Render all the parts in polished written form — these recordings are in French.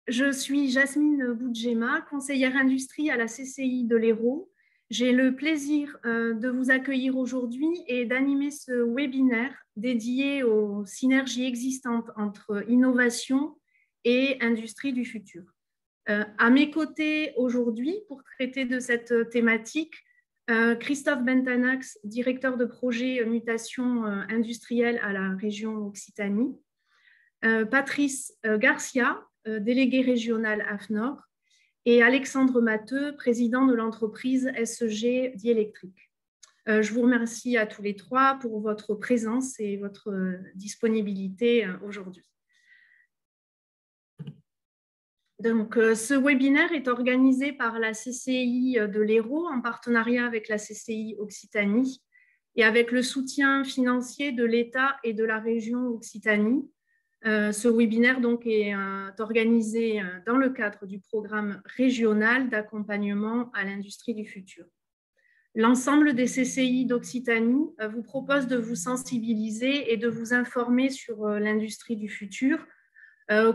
Je suis Jasmine Boudjema, conseillère industrie à la CCI de l'Hérault. J'ai le plaisir de vous accueillir aujourd'hui et d'animer ce webinaire dédié aux synergies existantes entre innovation et industrie du futur. À mes côtés aujourd'hui, pour traiter de cette thématique, Christophe Bentanax, directeur de projet mutation industrielle à la région Occitanie, Patrice Garcia, délégué régional AFNOR, et Alexandre Matteux, président de l'entreprise SEG Diélectrique. Je vous remercie à tous les trois pour votre présence et votre disponibilité aujourd'hui. Donc, ce webinaire est organisé par la CCI de l'Hérault en partenariat avec la CCI Occitanie et avec le soutien financier de l'État et de la région Occitanie. Ce webinaire donc, est organisé dans le cadre du programme régional d'accompagnement à l'industrie du futur. L'ensemble des CCI d'Occitanie vous propose de vous sensibiliser et de vous informer sur l'industrie du futur.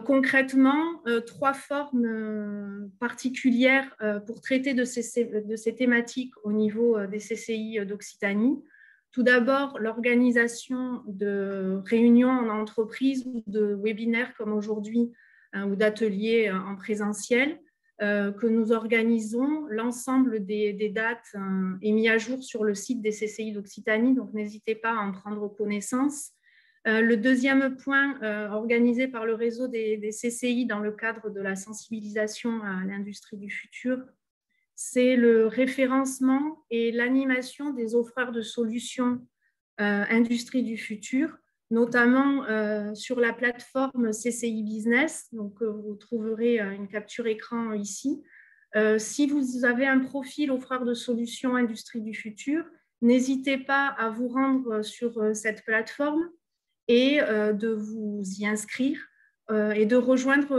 Concrètement, trois formes particulières pour traiter de ces thématiques au niveau des CCI d'Occitanie. Tout d'abord, l'organisation de réunions en entreprise ou de webinaires comme aujourd'hui ou d'ateliers en présentiel que nous organisons. L'ensemble des dates est mis à jour sur le site des CCI d'Occitanie, donc n'hésitez pas à en prendre connaissance. Le deuxième point, organisé par le réseau des CCI dans le cadre de la sensibilisation à l'industrie du futur, c'est le référencement et l'animation des offreurs de solutions industrie du futur, notamment sur la plateforme CCI Business. Donc, vous trouverez une capture écran ici. Si vous avez un profil offreur de solutions industrie du futur, n'hésitez pas à vous rendre sur cette plateforme et de vous y inscrire et de rejoindre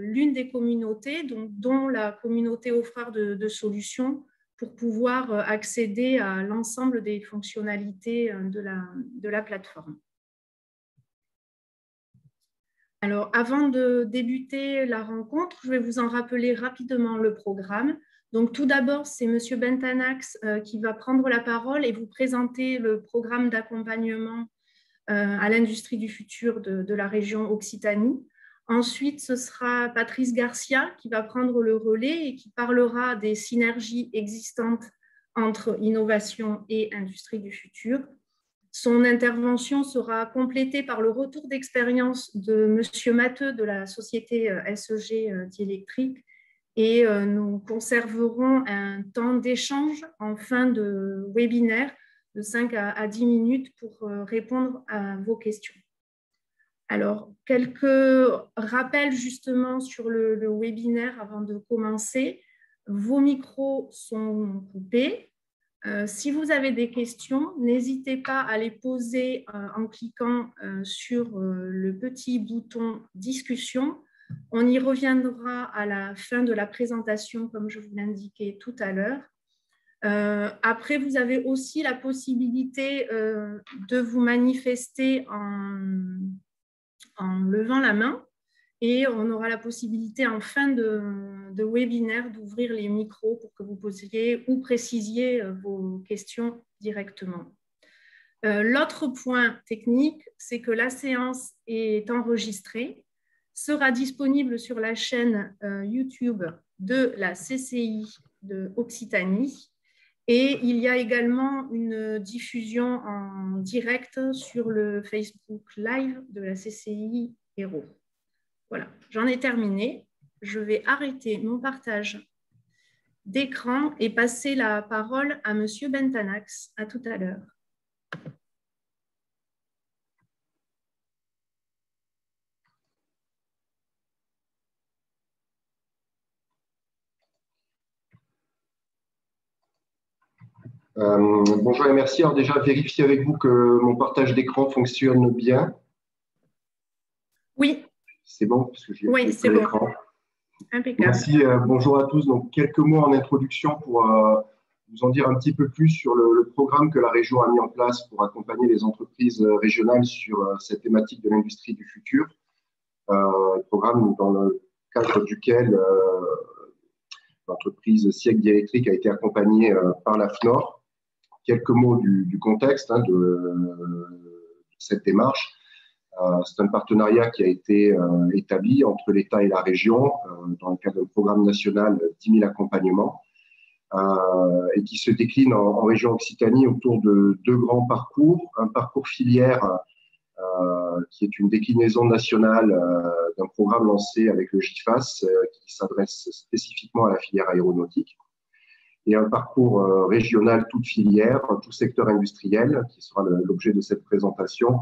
l'une des communautés, dont la communauté offreur de solutions, pour pouvoir accéder à l'ensemble des fonctionnalités de la plateforme. Alors, avant de débuter la rencontre, je vais vous en rappeler rapidement le programme. Donc, tout d'abord, c'est M. Bentanax qui va prendre la parole et vous présenter le programme d'accompagnement à l'industrie du futur de la région Occitanie. Ensuite, ce sera Patrice Garcia qui va prendre le relais et qui parlera des synergies existantes entre innovation et industrie du futur. Son intervention sera complétée par le retour d'expérience de M. Matteux de la société SEG Diélectrique et nous conserverons un temps d'échange en fin de webinaire de 5 à 10 minutes pour répondre à vos questions. Alors, quelques rappels justement sur le webinaire avant de commencer. Vos micros sont coupés. Si vous avez des questions, n'hésitez pas à les poser en cliquant sur le petit bouton « Discussion ». On y reviendra à la fin de la présentation, comme je vous l'indiquais tout à l'heure. Après, vous avez aussi la possibilité de vous manifester en levant la main et on aura la possibilité en fin de webinaire d'ouvrir les micros pour que vous posiez ou précisiez vos questions directement. L'autre point technique, c'est que la séance est enregistrée, sera disponible sur la chaîne YouTube de la CCI de Occitanie. Et il y a également une diffusion en direct sur le Facebook Live de la CCI Hérault. Voilà, j'en ai terminé. Je vais arrêter mon partage d'écran et passer la parole à M. Bentanax. À tout à l'heure. Bonjour et merci. Alors déjà, vérifier avec vous que mon partage d'écran fonctionne bien. Oui. C'est bon parce que oui, c'est bon. Impeccable. Merci. Bonjour à tous. Donc, quelques mots en introduction pour vous en dire un petit peu plus sur le programme que la région a mis en place pour accompagner les entreprises régionales sur cette thématique de l'industrie du futur. Programme dans le cadre duquel l'entreprise SIEG Diélectrique a été accompagnée par la FNOR. Quelques mots du contexte de cette démarche. C'est un partenariat qui a été établi entre l'État et la région dans le cadre d'un programme national 10 000 accompagnements et qui se décline en région Occitanie autour de deux grands parcours. Un parcours filière qui est une déclinaison nationale d'un programme lancé avec le GIFAS qui s'adresse spécifiquement à la filière aéronautique, et un parcours régional, toute filière, tout secteur industriel, qui sera l'objet de cette présentation,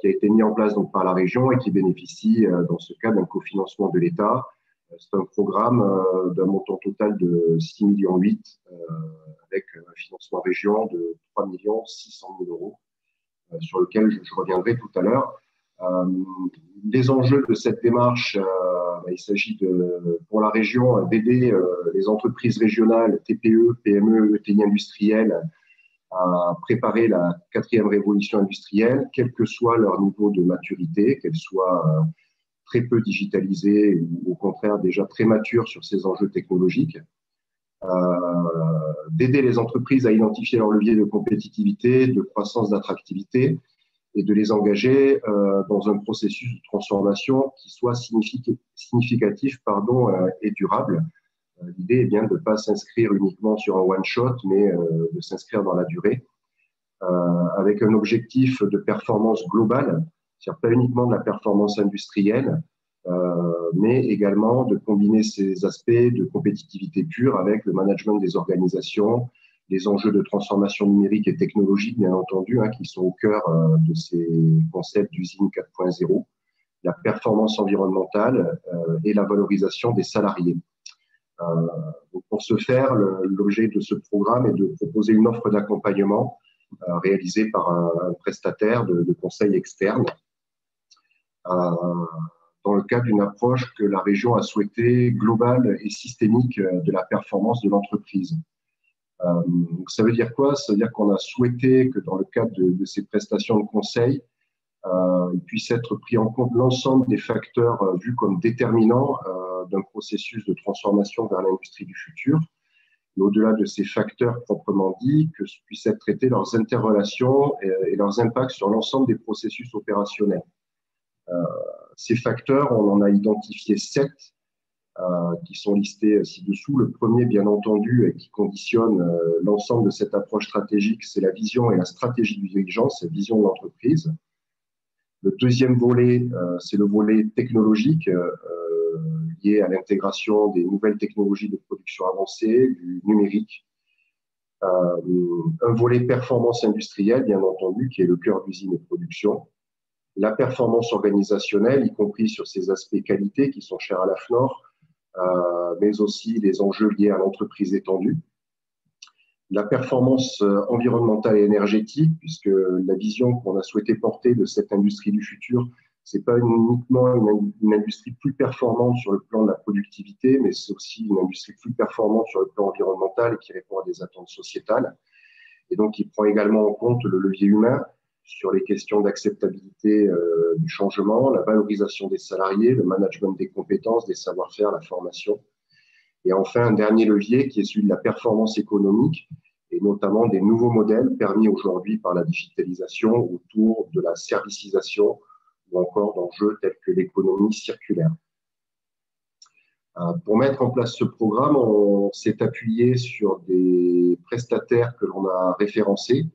qui a été mis en place donc par la région et qui bénéficie dans ce cas d'un cofinancement de l'État. C'est un programme d'un montant total de 6,8 millions avec un financement région de 3 600 000 euros, sur lequel je reviendrai tout à l'heure. Les enjeux de cette démarche, il s'agit pour la région d'aider les entreprises régionales, TPE, PME, ETI industrielles à préparer la 4e révolution industrielle, quel que soit leur niveau de maturité, qu'elles soient très peu digitalisées ou au contraire déjà très matures sur ces enjeux technologiques. D'aider les entreprises à identifier leurs leviers de compétitivité, de croissance, d'attractivité, et de les engager dans un processus de transformation qui soit significatif et durable. L'idée est bien de ne pas s'inscrire uniquement sur un one-shot, mais de s'inscrire dans la durée, avec un objectif de performance globale, c'est-à-dire pas uniquement de la performance industrielle, mais également de combiner ces aspects de compétitivité pure avec le management des organisations, les enjeux de transformation numérique et technologique, bien entendu, qui sont au cœur de ces concepts d'usine 4.0, la performance environnementale et la valorisation des salariés. Donc pour ce faire, l'objet de ce programme est de proposer une offre d'accompagnement réalisée par un prestataire de conseil externe dans le cadre d'une approche que la région a souhaitée globale et systémique de la performance de l'entreprise. Donc ça veut dire quoi? Ça veut dire qu'on a souhaité que dans le cadre de ces prestations de conseil, il puisse être pris en compte l'ensemble des facteurs vus comme déterminants d'un processus de transformation vers l'industrie du futur. Et au-delà de ces facteurs proprement dits, que puissent être traités leurs interrelations et leurs impacts sur l'ensemble des processus opérationnels. Ces facteurs, on en a identifié 7 qui sont listés ci-dessous. Le premier, bien entendu, et qui conditionne l'ensemble de cette approche stratégique, c'est la vision et la stratégie du dirigeant, c'est la vision de l'entreprise. Le deuxième volet, c'est le volet technologique lié à l'intégration des nouvelles technologies de production avancée, du numérique. Un volet performance industrielle, bien entendu, qui est le cœur d'usine et production. La performance organisationnelle, y compris sur ces aspects qualité qui sont chers à la FNOR, mais aussi les enjeux liés à l'entreprise étendue. La performance environnementale et énergétique, puisque la vision qu'on a souhaité porter de cette industrie du futur, ce n'est pas uniquement une industrie plus performante sur le plan de la productivité, mais c'est aussi une industrie plus performante sur le plan environnemental et qui répond à des attentes sociétales. Et donc, qui prend également en compte le levier humain sur les questions d'acceptabilité du changement, la valorisation des salariés, le management des compétences, des savoir-faire, la formation. Et enfin, un dernier levier qui est celui de la performance économique et notamment des nouveaux modèles permis aujourd'hui par la digitalisation autour de la servicisation ou encore d'enjeux tels que l'économie circulaire. Pour mettre en place ce programme, on s'est appuyé sur des prestataires que l'on a référencés,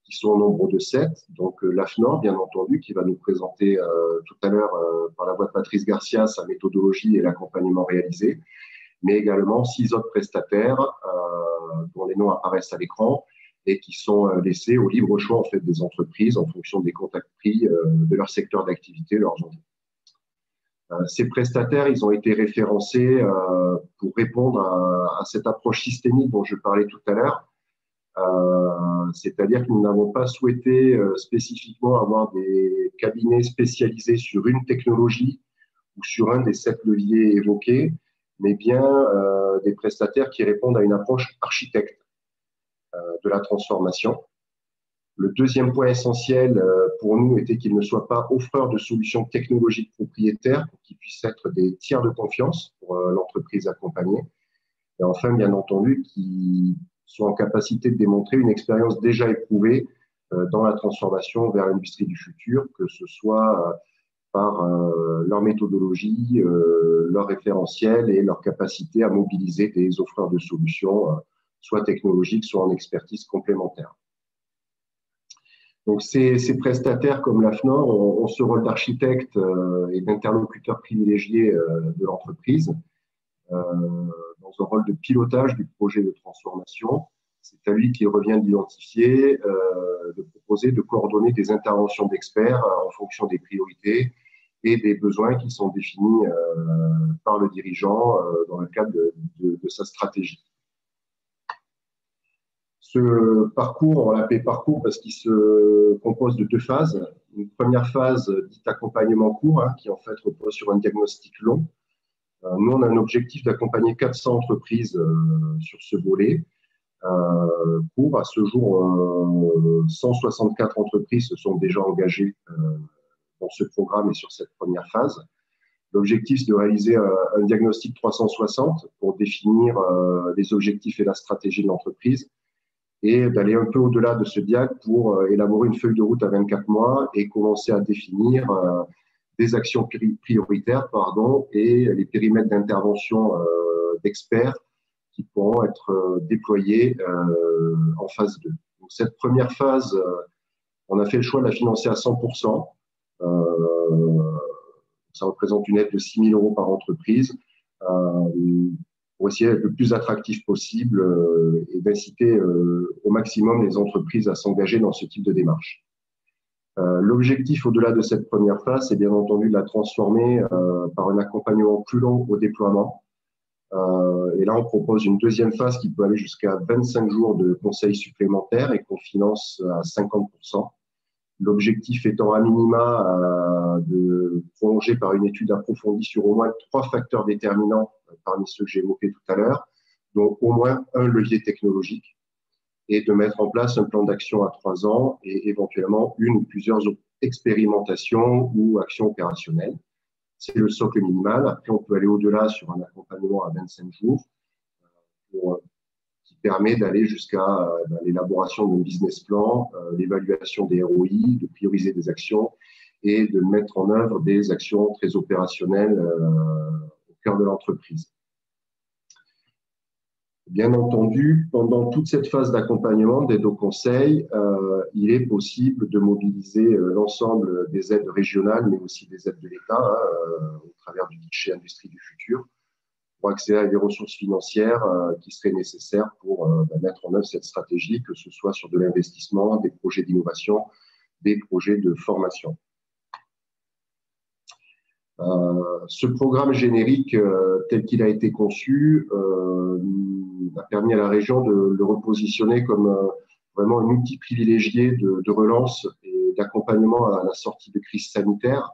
qui sont au nombre de 7. Donc, l'AFNOR, bien entendu, qui va nous présenter tout à l'heure, par la voix de Patrice Garcia, sa méthodologie et l'accompagnement réalisé, mais également 6 autres prestataires dont les noms apparaissent à l'écran et qui sont laissés au libre choix en fait, des entreprises en fonction des contacts pris de leur secteur d'activité, leurs enjeux. Ces prestataires, ils ont été référencés pour répondre à cette approche systémique dont je parlais tout à l'heure. C'est-à-dire que nous n'avons pas souhaité spécifiquement avoir des cabinets spécialisés sur une technologie ou sur un des 7 leviers évoqués, mais bien des prestataires qui répondent à une approche architecte de la transformation. Le deuxième point essentiel pour nous était qu'ils ne soient pas offreurs de solutions technologiques propriétaires pour qu'ils puissent être des tiers de confiance pour l'entreprise accompagnée. Et enfin, bien entendu, qu'ils soient en capacité de démontrer une expérience déjà éprouvée dans la transformation vers l'industrie du futur, que ce soit par leur méthodologie, leur référentiel et leur capacité à mobiliser des offreurs de solutions, soit technologiques, soit en expertise complémentaire. Donc, ces prestataires comme l'AFNOR ont ce rôle d'architecte et d'interlocuteur privilégié de l'entreprise, dans un rôle de pilotage du projet de transformation. C'est à lui qu'il revient d'identifier, de proposer, de coordonner des interventions d'experts en fonction des priorités et des besoins qui sont définis par le dirigeant dans le cadre de sa stratégie. Ce parcours, on l'appelle parcours parce qu'il se compose de deux phases. Une première phase dite accompagnement court, qui en fait repose sur un diagnostic long. Nous, on a un objectif d'accompagner 400 entreprises sur ce volet. Pour, à ce jour, 164 entreprises se sont déjà engagées dans ce programme et sur cette première phase. L'objectif, c'est de réaliser un diagnostic 360 pour définir les objectifs et la stratégie de l'entreprise et d'aller un peu au-delà de ce diag pour élaborer une feuille de route à 24 mois et commencer à définir des actions prioritaires et les périmètres d'intervention d'experts qui pourront être déployés en phase 2. Donc, cette première phase, on a fait le choix de la financer à 100%. Ça représente une aide de 6 000 € par entreprise pour essayer d'être le plus attractif possible et d'inciter au maximum les entreprises à s'engager dans ce type de démarche. L'objectif au-delà de cette première phase, c'est bien entendu de la transformer par un accompagnement plus long au déploiement. Et là, on propose une deuxième phase qui peut aller jusqu'à 25 jours de conseils supplémentaires et qu'on finance à 50%. L'objectif étant à minima de prolonger par une étude approfondie sur au moins 3 facteurs déterminants parmi ceux que j'ai évoqués tout à l'heure, donc au moins un levier technologique, et de mettre en place un plan d'action à 3 ans et éventuellement une ou plusieurs expérimentations ou actions opérationnelles. C'est le socle minimal. Après, on peut aller au-delà sur un accompagnement à 25 jours qui permet d'aller jusqu'à l'élaboration d'un business plan, l'évaluation des ROI, de prioriser des actions et de mettre en œuvre des actions très opérationnelles au cœur de l'entreprise. Bien entendu, pendant toute cette phase d'accompagnement, d'aide au conseil, il est possible de mobiliser l'ensemble des aides régionales, mais aussi des aides de l'État, au travers du guichet Industrie du futur, pour accéder à des ressources financières qui seraient nécessaires pour mettre en œuvre cette stratégie, que ce soit sur de l'investissement, des projets d'innovation, des projets de formation. Ce programme générique, tel qu'il a été conçu, a permis à la région de le repositionner comme vraiment un outil privilégié de relance et d'accompagnement à la sortie de crise sanitaire,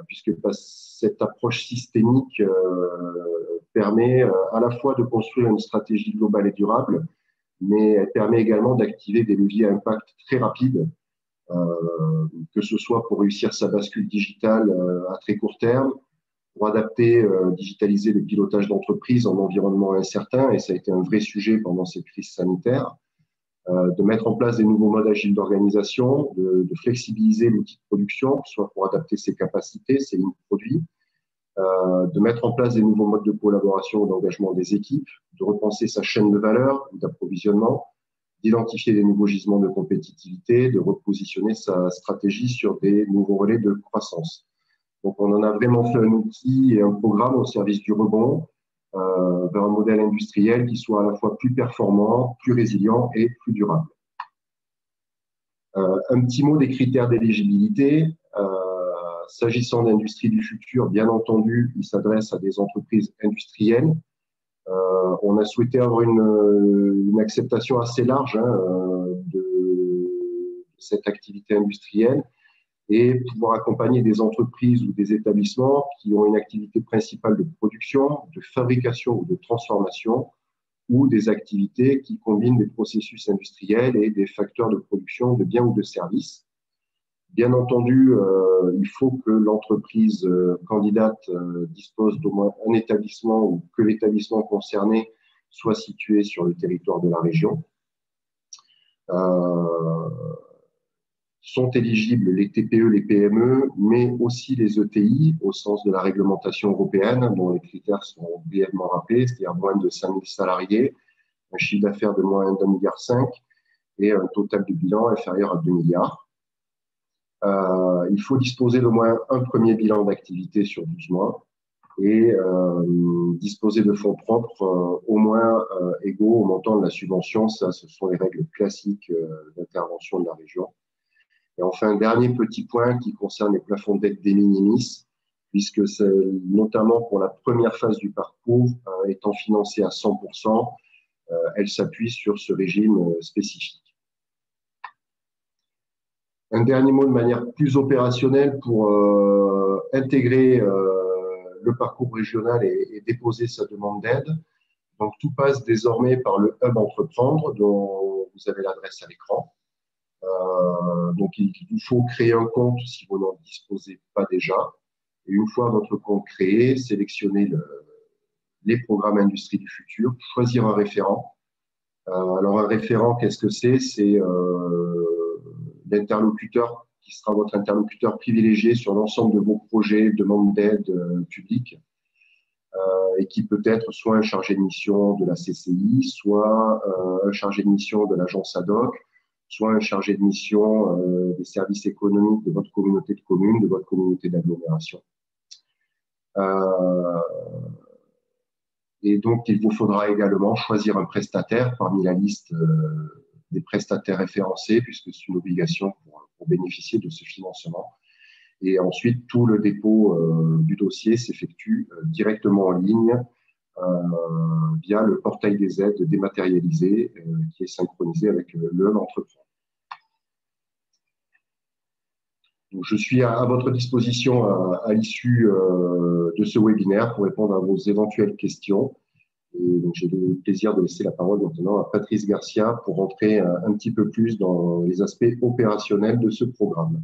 puisque cette approche systémique permet à la fois de construire une stratégie globale et durable, mais elle permet également d'activer des leviers à impact très rapides, que ce soit pour réussir sa bascule digitale à très court terme, pour adapter, digitaliser le pilotage d'entreprise en environnement incertain, et ça a été un vrai sujet pendant cette crise sanitaire, de mettre en place des nouveaux modes agiles d'organisation, de flexibiliser l'outil de production, soit pour adapter ses capacités, ses lignes de produits, de mettre en place des nouveaux modes de collaboration ou d'engagement des équipes, de repenser sa chaîne de valeur ou d'approvisionnement, d'identifier des nouveaux gisements de compétitivité, de repositionner sa stratégie sur des nouveaux relais de croissance. Donc, on en a vraiment fait un outil et un programme au service du rebond vers un modèle industriel qui soit à la fois plus performant, plus résilient et plus durable. Un petit mot des critères d'éligibilité. S'agissant d'industrie du futur, bien entendu, il s'adresse à des entreprises industrielles. On a souhaité avoir une acceptation assez large de cette activité industrielle et pouvoir accompagner des entreprises ou des établissements qui ont une activité principale de production, de fabrication ou de transformation, ou des activités qui combinent des processus industriels et des facteurs de production de biens ou de services. Bien entendu, il faut que l'entreprise candidate dispose d'au moins un établissement ou que l'établissement concerné soit situé sur le territoire de la région. Sont éligibles les TPE, les PME, mais aussi les ETI au sens de la réglementation européenne, dont les critères sont brièvement rappelés, c'est-à-dire moins de 5 000 salariés, un chiffre d'affaires de moins d'1,5 milliard et un total de bilan inférieur à 2 milliards. Il faut disposer d'au moins un premier bilan d'activité sur 12 mois et disposer de fonds propres au moins égaux au montant de la subvention. Ça, ce sont les règles classiques d'intervention de la région. Et enfin, un dernier petit point qui concerne les plafonds d'aide de minimis, puisque c'est notamment pour la première phase du parcours, étant financée à 100%, elle s'appuie sur ce régime spécifique. Un dernier mot de manière plus opérationnelle pour intégrer le parcours régional et déposer sa demande d'aide. Donc, tout passe désormais par le Hub Entreprendre, dont vous avez l'adresse à l'écran. Donc, il vous faut créer un compte si vous n'en disposez pas déjà. Et une fois votre compte créé, sélectionnez les programmes Industrie du futur, choisir un référent. Alors, un référent, qu'est-ce que c'est? C'est l'interlocuteur qui sera votre interlocuteur privilégié sur l'ensemble de vos projets, demandes d'aide publique, et qui peut être soit un chargé de mission de la CCI, soit un chargé de mission de l'agence ad hoc, soit un chargé de mission des services économiques de votre communauté de communes, de votre communauté d'agglomération. Et donc, il vous faudra également choisir un prestataire parmi la liste des prestataires référencés, puisque c'est une obligation pour bénéficier de ce financement. Et ensuite, tout le dépôt du dossier s'effectue directement en ligne via le portail des aides dématérialisé qui est synchronisé avec le Hub Entreprendre. Donc, je suis à votre disposition à l'issue de ce webinaire pour répondre à vos éventuelles questions. Et donc, j'ai le plaisir de laisser la parole maintenant à Patrice Garcia pour rentrer un petit peu plus dans les aspects opérationnels de ce programme.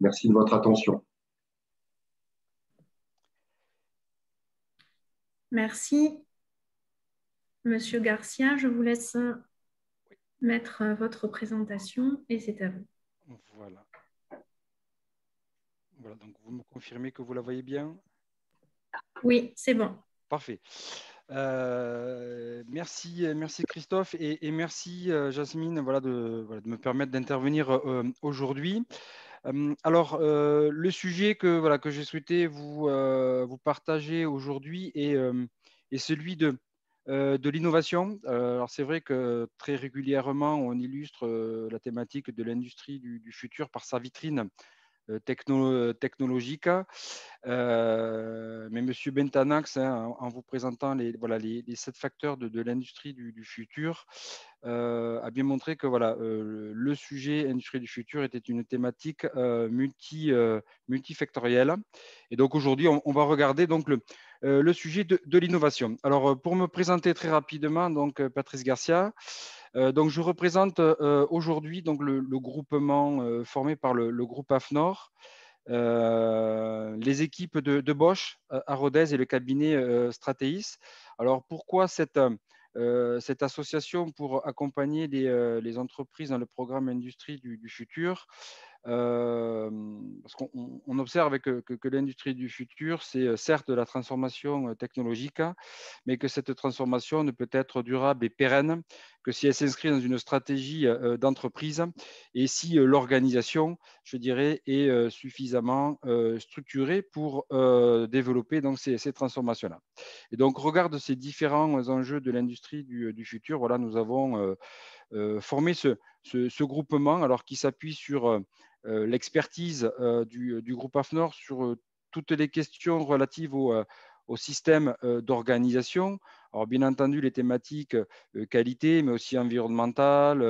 Merci de votre attention. Merci. Monsieur Garcia, je vous laisse mettre votre présentation et c'est à vous. Voilà. Voilà, donc vous me confirmez que vous la voyez bien? Oui, c'est bon. Parfait. Merci Christophe et merci Jasmine de me permettre d'intervenir aujourd'hui. Alors, le sujet que j'ai souhaité vous partager aujourd'hui est celui de l'innovation. Alors, c'est vrai que très régulièrement, on illustre la thématique de l'industrie du futur par sa vitrine technologique. Mais M. Bentanax, en vous présentant les 7 facteurs de l'industrie du futur, a bien montré que le sujet industrie du futur était une thématique multifactorielle. Et donc aujourd'hui, on va regarder donc le sujet de l'innovation. Alors pour me présenter très rapidement, donc Patrice Garcia. Donc je représente aujourd'hui donc le groupement formé par le groupe AFNOR. Les équipes de Bosch à Rodez et le cabinet Stratéis. Alors, pourquoi cette association? Pour accompagner les entreprises dans le programme Industrie du futur. Parce qu'on observe que l'industrie du futur, c'est certes de la transformation technologique, mais que cette transformation ne peut être durable et pérenne que si elle s'inscrit dans une stratégie d'entreprise et si l'organisation, je dirais, est suffisamment structurée pour développer donc, ces transformations-là. Et donc, regarde ces différents enjeux de l'industrie du futur. Voilà, nous avons formé ce groupement alors, qui s'appuie sur l'expertise du groupe AFNOR sur toutes les questions relatives au système d'organisation. Alors, bien entendu, les thématiques qualité, mais aussi environnementale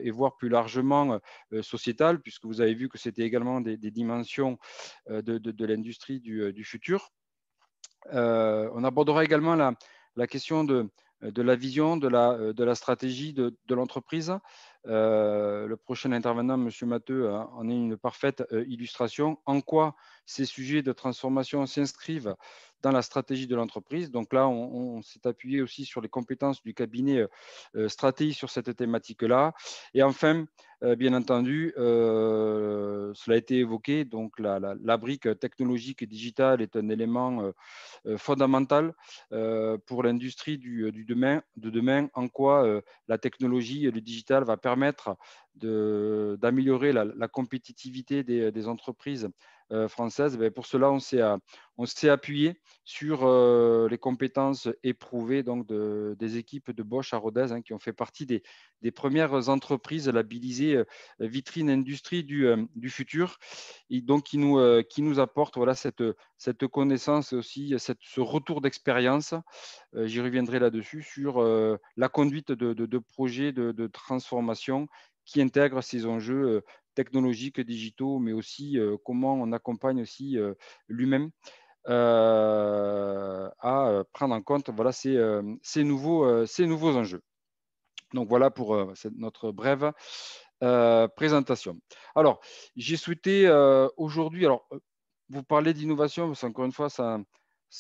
et voire plus largement sociétale, puisque vous avez vu que c'était également des dimensions de l'industrie du futur. On abordera également la question de la vision, de la stratégie de l'entreprise, Le prochain intervenant, M. Matteux, en est une parfaite illustration. En quoi ces sujets de transformation s'inscrivent dans la stratégie de l'entreprise. Donc là, on s'est appuyé aussi sur les compétences du cabinet stratégie sur cette thématique-là. Et enfin, bien entendu, cela a été évoqué, donc la brique technologique et digitale est un élément fondamental pour l'industrie de demain, en quoi la technologie et le digital va permettre d'améliorer la compétitivité des entreprises françaises. Pour cela, on s'est appuyé sur les compétences éprouvées donc des équipes de Bosch à Rodez, hein, qui ont fait partie des premières entreprises labellisées vitrine industrie du futur, et donc qui nous apportent voilà, cette connaissance et aussi ce retour d'expérience. J'y reviendrai là-dessus sur la conduite de projets de transformation qui intègrent ces enjeux technologiques, digitaux, mais aussi comment on accompagne aussi lui-même à prendre en compte voilà, ces nouveaux enjeux. Donc voilà pour notre brève présentation. Alors, j'ai souhaité aujourd'hui, alors vous parlez d'innovation, parce qu'encore une fois,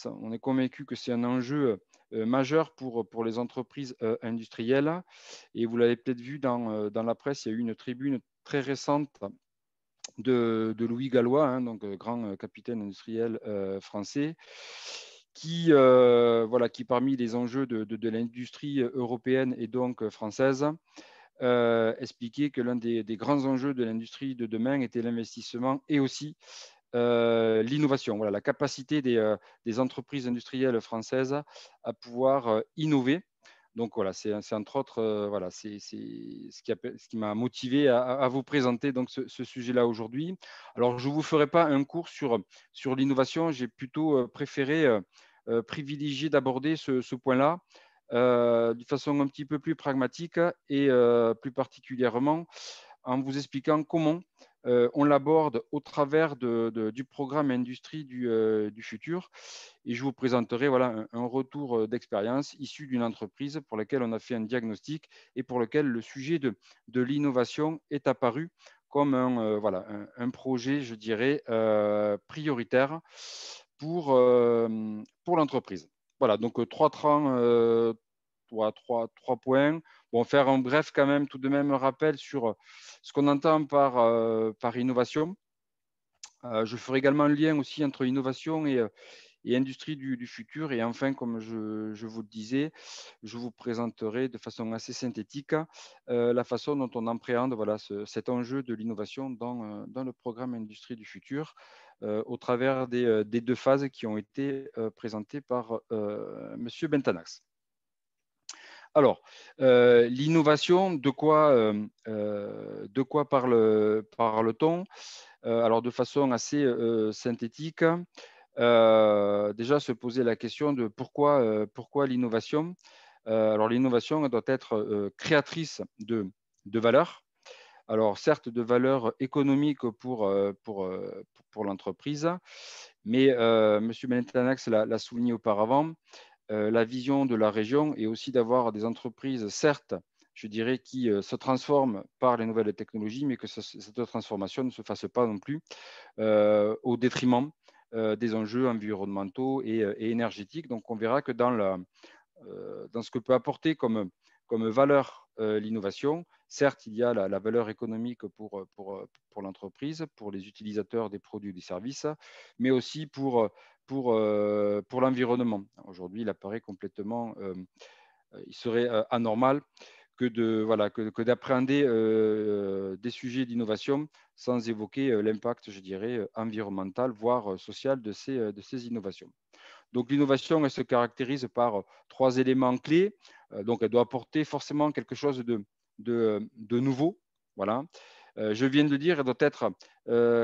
on est convaincu que c'est un enjeu majeur pour les entreprises industrielles. Et vous l'avez peut-être vu dans la presse, il y a eu une tribune très récente de Louis Gallois, hein, donc grand capitaine industriel français, qui parmi les enjeux de l'industrie européenne et donc française, expliquait que l'un des grands enjeux de l'industrie de demain était l'investissement et aussi l'innovation, voilà, la capacité des entreprises industrielles françaises à pouvoir innover. Donc voilà, c'est entre autres voilà, c'est ce qui m'a motivé à vous présenter donc ce sujet-là aujourd'hui. Alors je ne vous ferai pas un cours sur l'innovation, j'ai plutôt préféré privilégier d'aborder ce point-là de façon un petit peu plus pragmatique et plus particulièrement en vous expliquant comment on l'aborde au travers du programme Industrie du futur. Et je vous présenterai voilà, un retour d'expérience issu d'une entreprise pour laquelle on a fait un diagnostic et pour lequel le sujet de l'innovation est apparu comme un projet, je dirais, prioritaire pour l'entreprise. Voilà, donc trois points. Bon, faire un bref quand même, tout de même, rappel sur ce qu'on entend par innovation. Je ferai également un lien aussi entre innovation et industrie du futur. Et enfin, comme je vous le disais, je vous présenterai de façon assez synthétique la façon dont on appréhende voilà, cet enjeu de l'innovation dans le programme Industrie du futur au travers des deux phases qui ont été présentées par M. Bentanax. Alors, l'innovation, de quoi parle-t-on alors, de façon assez synthétique, déjà se poser la question de pourquoi l'innovation. Alors, l'innovation doit être créatrice de valeur. Alors, certes, de valeur économique pour l'entreprise, mais M. Benetanax l'a souligné auparavant, la vision de la région est aussi d'avoir des entreprises, certes, je dirais, qui se transforment par les nouvelles technologies, mais que cette transformation ne se fasse pas non plus au détriment des enjeux environnementaux et énergétiques. Donc, on verra que dans ce que peut apporter comme valeur l'innovation, certes, il y a la valeur économique pour l'entreprise, pour les utilisateurs des produits et des services, mais aussi pour l'environnement. Aujourd'hui, il apparaît complètement, il serait anormal que d'appréhender des sujets d'innovation sans évoquer l'impact, je dirais, environnemental, voire social de ces innovations. Donc, l'innovation, elle se caractérise par trois éléments clés. Donc, elle doit apporter forcément quelque chose de nouveau. Voilà. Je viens de le dire, elle doit être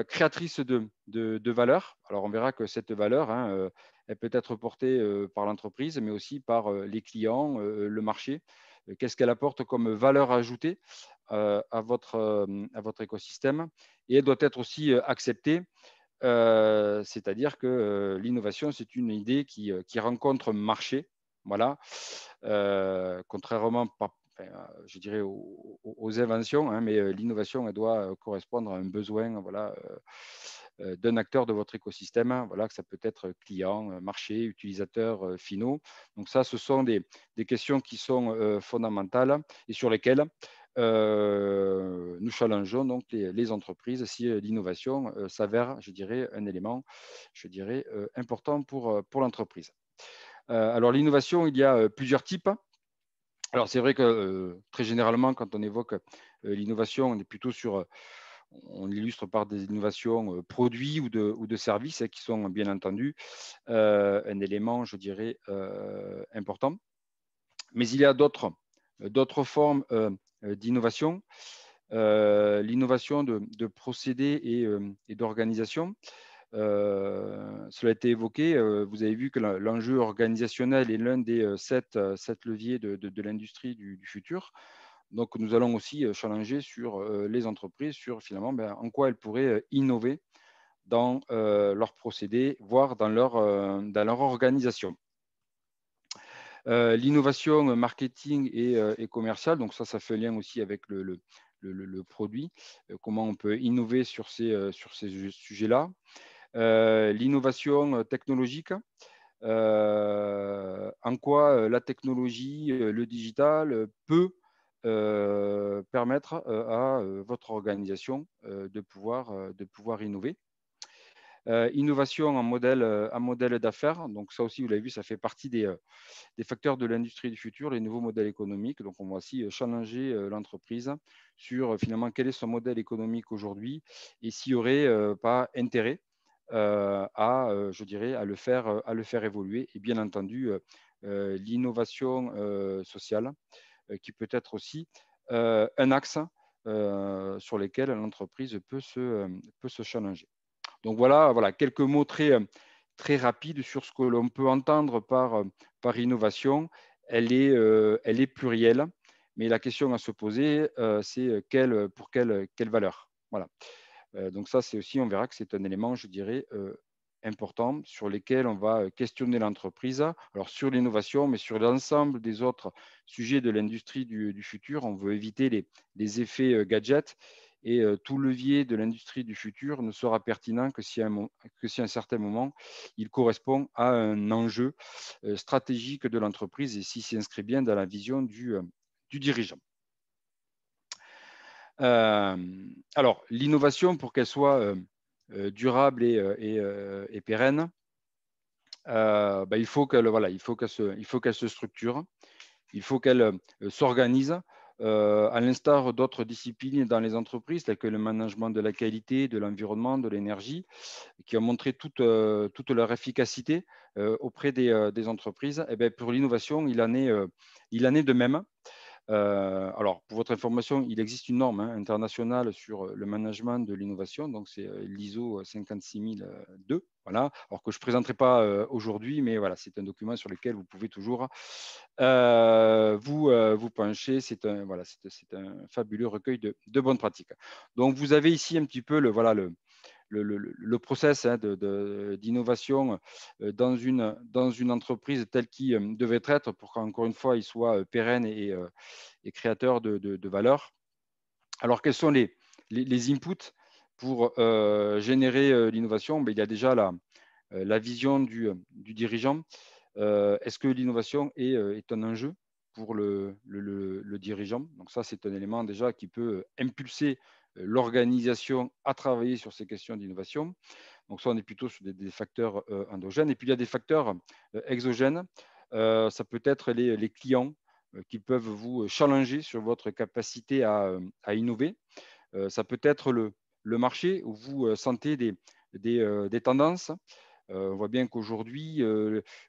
créatrice de valeur. Alors, on verra que cette valeur, hein, elle peut être portée par l'entreprise, mais aussi par les clients, le marché. Qu'est-ce qu'elle apporte comme valeur ajoutée à votre écosystème? Et elle doit être aussi acceptée. C'est-à-dire que l'innovation, c'est une idée qui rencontre marché. Voilà. Contrairement je dirais, aux inventions, hein, mais l'innovation, elle doit correspondre à un besoin, voilà, d'un acteur de votre écosystème, hein, voilà, que ça peut être client, marché, utilisateur finaux. Donc ça, ce sont des questions qui sont fondamentales et sur lesquelles nous challengeons donc les entreprises si l'innovation s'avère, je dirais, un élément, je dirais, important pour l'entreprise. Alors l'innovation, il y a plusieurs types. Alors c'est vrai que très généralement, quand on évoque l'innovation, on est plutôt sur, on l'illustre par des innovations produits ou de services, hein, qui sont bien entendu un élément, je dirais, important. Mais il y a d'autres formes d'innovation. L'innovation de procédés et d'organisation. Cela a été évoqué. Vous avez vu que l'enjeu organisationnel est l'un des sept leviers de l'industrie du futur. Donc, nous allons aussi challenger sur les entreprises, sur finalement en quoi elles pourraient innover dans leurs procédés, voire dans leur organisation. L'innovation marketing et commerciale, donc ça fait lien aussi avec le produit, comment on peut innover sur ces sujets-là. L'innovation technologique, en quoi la technologie, le digital peut permettre à votre organisation de pouvoir innover. Innovation en modèle d'affaires, donc ça aussi, vous l'avez vu, ça fait partie des facteurs de l'industrie du futur, les nouveaux modèles économiques. Donc, on va aussi challenger l'entreprise sur finalement quel est son modèle économique aujourd'hui et s'il n'y aurait pas intérêt je dirais, à le faire évoluer. Et bien entendu, l'innovation sociale qui peut être aussi un axe sur lequel l'entreprise peut se challenger. Donc voilà quelques mots très rapides sur ce que l'on peut entendre par innovation. Elle est plurielle, mais la question à se poser, c'est pour quelle valeur. Voilà. Donc ça, c'est aussi, on verra que c'est un élément, je dirais, important sur lesquels on va questionner l'entreprise. Alors sur l'innovation, mais sur l'ensemble des autres sujets de l'industrie du futur, on veut éviter les effets gadgets. Et tout levier de l'industrie du futur ne sera pertinent que si à un certain moment, il correspond à un enjeu stratégique de l'entreprise et s'il s'inscrit bien dans la vision du dirigeant. Alors, l'innovation, pour qu'elle soit durable et pérenne, il faut qu'elle se structure, il faut qu'elle s'organise, à l'instar d'autres disciplines dans les entreprises, telles que le management de la qualité, de l'environnement, de l'énergie, qui ont montré toute leur efficacité auprès des entreprises. Et bien, pour l'innovation, il en est de même. Alors, pour votre information, il existe une norme internationale sur le management de l'innovation, donc c'est l'ISO 56002, voilà, alors que je ne présenterai pas aujourd'hui, mais voilà, c'est un document sur lequel vous pouvez toujours vous pencher. C'est un fabuleux recueil de bonnes pratiques. Donc, vous avez ici un petit peu le process d'innovation dans une entreprise telle qu'il devait être pour qu'encore une fois, il soit pérenne et créateur de valeur. Alors, quels sont les inputs pour générer l'innovation? Il y a déjà la vision du dirigeant. Est-ce que l'innovation est un enjeu pour le dirigeant? Donc ça, c'est un élément déjà qui peut impulser l'organisation à travailler sur ces questions d'innovation. Donc ça, on est plutôt sur des facteurs endogènes. Et puis, il y a des facteurs exogènes. Ça peut être les clients qui peuvent vous challenger sur votre capacité à innover. Ça peut être le marché où vous sentez des tendances. On voit bien qu'aujourd'hui,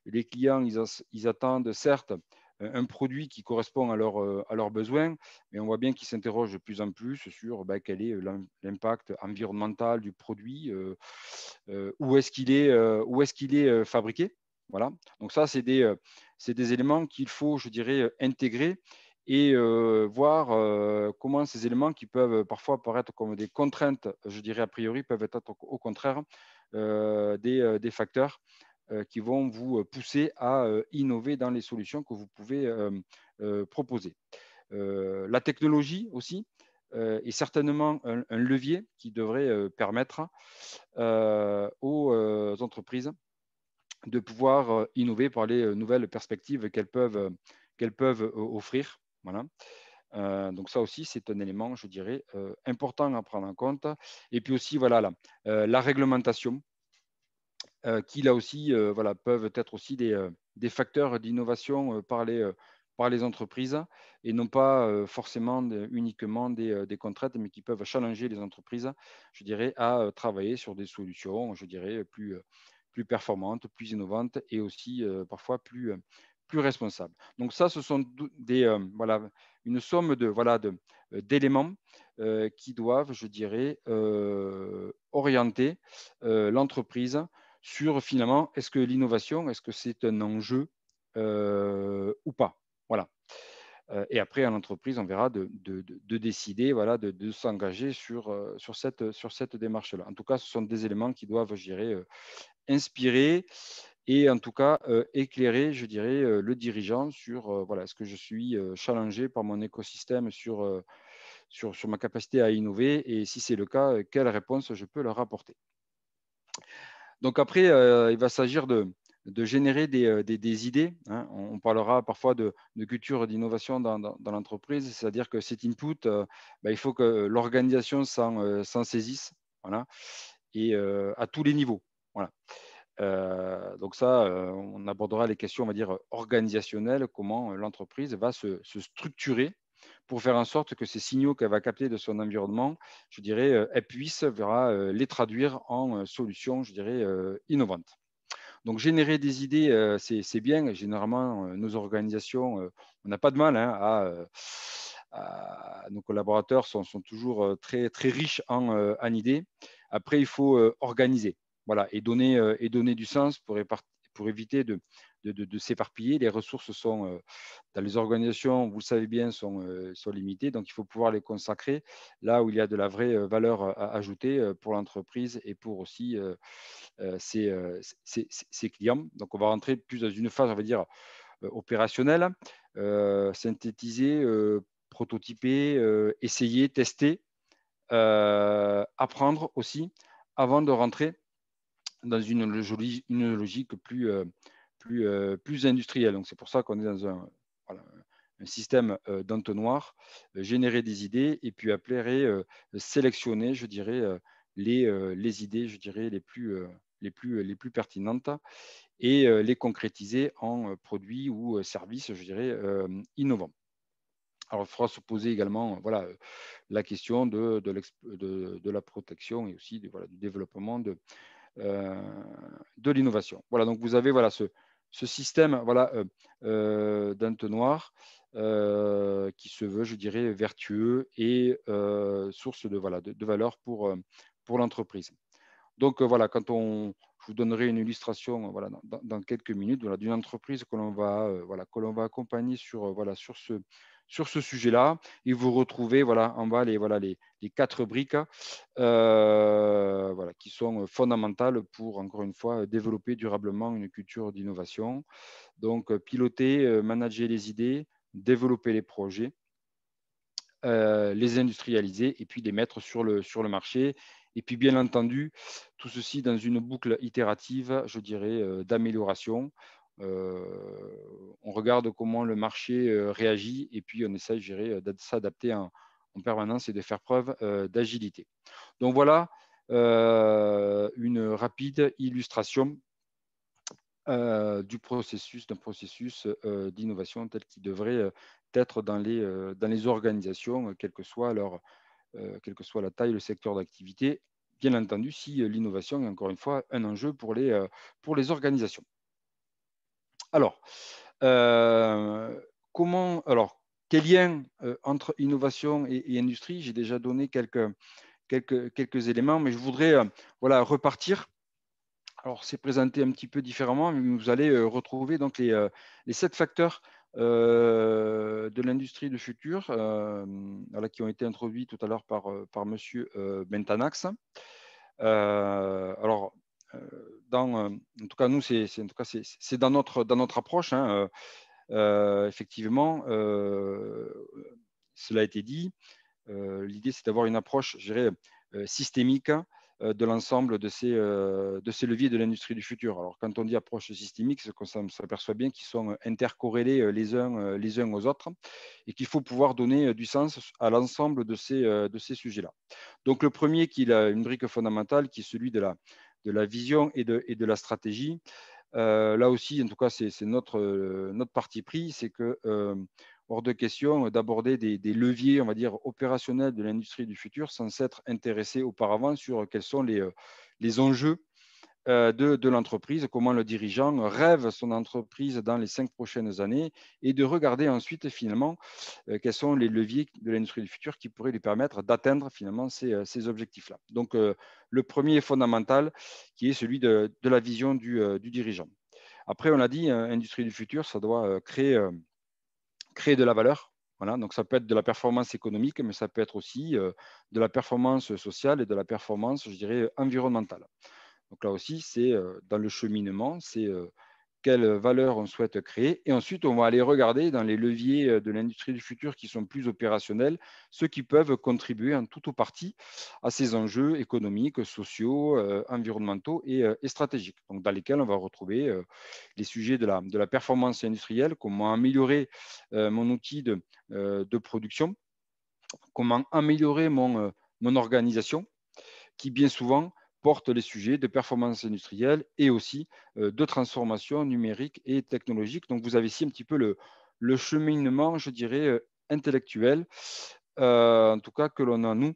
les clients, ils attendent certes un produit qui correspond à leurs besoins, mais on voit bien qu'ils s'interrogent de plus en plus sur quel est l'impact environnemental du produit, où est-ce qu'il est fabriqué. Voilà. Donc ça, c'est des éléments qu'il faut, je dirais, intégrer et voir comment ces éléments qui peuvent parfois paraître comme des contraintes, je dirais a priori, peuvent être au contraire des facteurs qui vont vous pousser à innover dans les solutions que vous pouvez proposer. La technologie aussi est certainement un levier qui devrait permettre aux entreprises de pouvoir innover par les nouvelles perspectives qu'elles peuvent offrir. Voilà. Donc ça aussi, c'est un élément, je dirais, important à prendre en compte. Et puis aussi, voilà, la réglementation, qui là aussi, voilà, peuvent être aussi des facteurs d'innovation par les entreprises et non pas forcément uniquement des contraintes, mais qui peuvent challenger les entreprises, je dirais, à travailler sur des solutions, je dirais, plus performantes, plus innovantes et aussi parfois plus responsables. Donc ça, ce sont voilà, une somme d'éléments qui doivent, je dirais, orienter l'entreprise sur finalement, est-ce que l'innovation, est-ce que c'est un enjeu ou pas? Voilà. Et après, à l'entreprise, on verra de décider, voilà, de s'engager sur cette démarche-là. En tout cas, ce sont des éléments qui doivent, je dirais, inspirer et en tout cas éclairer, je dirais, le dirigeant sur, voilà, est-ce que je suis challengé par mon écosystème sur ma capacité à innover et si c'est le cas, quelle réponse je peux leur apporter. Donc après, il va s'agir de générer des idées, hein. On parlera parfois de culture d'innovation dans l'entreprise, c'est-à-dire que cet input, il faut que l'organisation s'en saisisse, voilà, et à tous les niveaux. Voilà. Donc ça, on abordera les questions, on va dire, organisationnelles, comment l'entreprise va se structurer pour faire en sorte que ces signaux qu'elle va capter de son environnement, je dirais, elle puisse les traduire en solutions, je dirais, innovantes. Donc, générer des idées, c'est bien. Généralement, nos organisations, on n'a pas de mal hein, nos collaborateurs sont toujours très, très riches en idées. Après, il faut organiser, voilà, et donner du sens pour éviter de s'éparpiller. Les ressources sont dans les organisations, vous le savez bien, sont limitées. Donc, il faut pouvoir les consacrer là où il y a de la vraie valeur ajoutée pour l'entreprise et pour aussi ses clients. Donc, on va rentrer plus dans une phase, on va dire, opérationnelle, synthétiser, prototyper, essayer, tester, apprendre aussi avant de rentrer dans une logique plus industrielle. Donc, c'est pour ça qu'on est dans un système d'entonnoir, générer des idées et puis après sélectionner, je dirais, les idées, je dirais, les plus pertinentes et les concrétiser en produits ou services, je dirais, innovants. Alors, il faudra se poser également voilà, la question de la protection et aussi du développement de l'innovation. Voilà, donc vous avez voilà, ce système voilà, d'entonnoir qui se veut, je dirais, vertueux et source de valeur pour l'entreprise. Donc voilà, je vous donnerai une illustration voilà, dans quelques minutes voilà, d'une entreprise que l'on va accompagner sur ce sujet-là. Et vous retrouvez voilà, en bas les 4 briques voilà, qui sont fondamentales pour, encore une fois, développer durablement une culture d'innovation. Donc, piloter, manager les idées, développer les projets, les industrialiser et puis les mettre sur le marché. Et puis, bien entendu, tout ceci dans une boucle itérative, je dirais, d'amélioration. On regarde comment le marché réagit et puis on essaie, je dirais, de s'adapter en permanence et de faire preuve d'agilité. Donc voilà une rapide illustration d'un processus d'innovation tel qu'il devrait être dans les organisations, quelle que soit la taille, le secteur d'activité. Bien entendu, si l'innovation est encore une fois un enjeu pour les organisations. Alors, quel lien entre innovation et industrie? J'ai déjà donné quelques éléments, mais je voudrais repartir. Alors, c'est présenté un petit peu différemment, mais vous allez retrouver donc les 7 facteurs de l'industrie du futur qui ont été introduits tout à l'heure par Monsieur Bentanax. Alors, en tout cas, nous, c'est dans notre approche. Hein, effectivement, cela a été dit, l'idée, c'est d'avoir une approche, je dirais, systémique de l'ensemble de ces leviers de l'industrie du futur. Alors, quand on dit approche systémique, c'est qu'on s'aperçoit bien qu'ils sont intercorrélés les uns aux autres et qu'il faut pouvoir donner du sens à l'ensemble de ces sujets-là. Donc, le premier, qui a une brique fondamentale, qui est celui de la vision et de la stratégie. Là aussi, en tout cas, c'est notre parti pris, c'est que hors de question d'aborder des leviers, on va dire, opérationnels de l'industrie du futur sans s'être intéressé auparavant sur quels sont les enjeux de l'entreprise, comment le dirigeant rêve son entreprise dans les 5 prochaines années et de regarder ensuite finalement quels sont les leviers de l'industrie du futur qui pourraient lui permettre d'atteindre finalement ces objectifs-là. Donc, le premier est fondamental, qui est celui de la vision du dirigeant. Après, on l'a dit, industrie du futur, ça doit créer de la valeur. Voilà, donc ça peut être de la performance économique, mais ça peut être aussi de la performance sociale et de la performance, je dirais, environnementale. Donc là aussi, c'est dans le cheminement, c'est quelle valeur on souhaite créer. Et ensuite, on va aller regarder dans les leviers de l'industrie du futur qui sont plus opérationnels, ceux qui peuvent contribuer en tout ou partie à ces enjeux économiques, sociaux, environnementaux et stratégiques. Donc, dans lesquels on va retrouver les sujets de la performance industrielle, comment améliorer mon outil de production, comment améliorer mon organisation, qui bien souvent porte les sujets de performance industrielle et aussi de transformation numérique et technologique. Donc, vous avez ici un petit peu le cheminement, je dirais, intellectuel, en tout cas que l'on a, nous,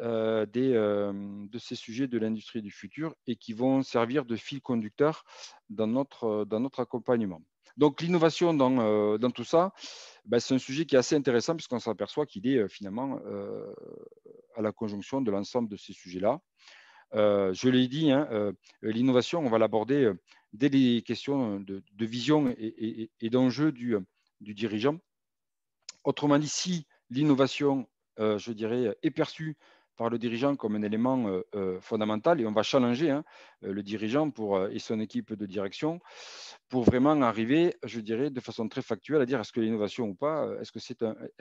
de ces sujets de l'industrie du futur et qui vont servir de fil conducteur dans notre accompagnement. Donc, l'innovation dans tout ça, ben, c'est un sujet qui est assez intéressant puisqu'on s'aperçoit qu'il est finalement à la conjonction de l'ensemble de ces sujets-là. Je l'ai dit, hein, l'innovation, on va l'aborder dès les questions de vision et d'enjeu du dirigeant. Autrement dit, si l'innovation, je dirais, est perçue par le dirigeant comme un élément fondamental, et on va challenger le dirigeant et son équipe de direction pour vraiment arriver, je dirais, de façon très factuelle à dire est-ce que l'innovation ou pas, est-ce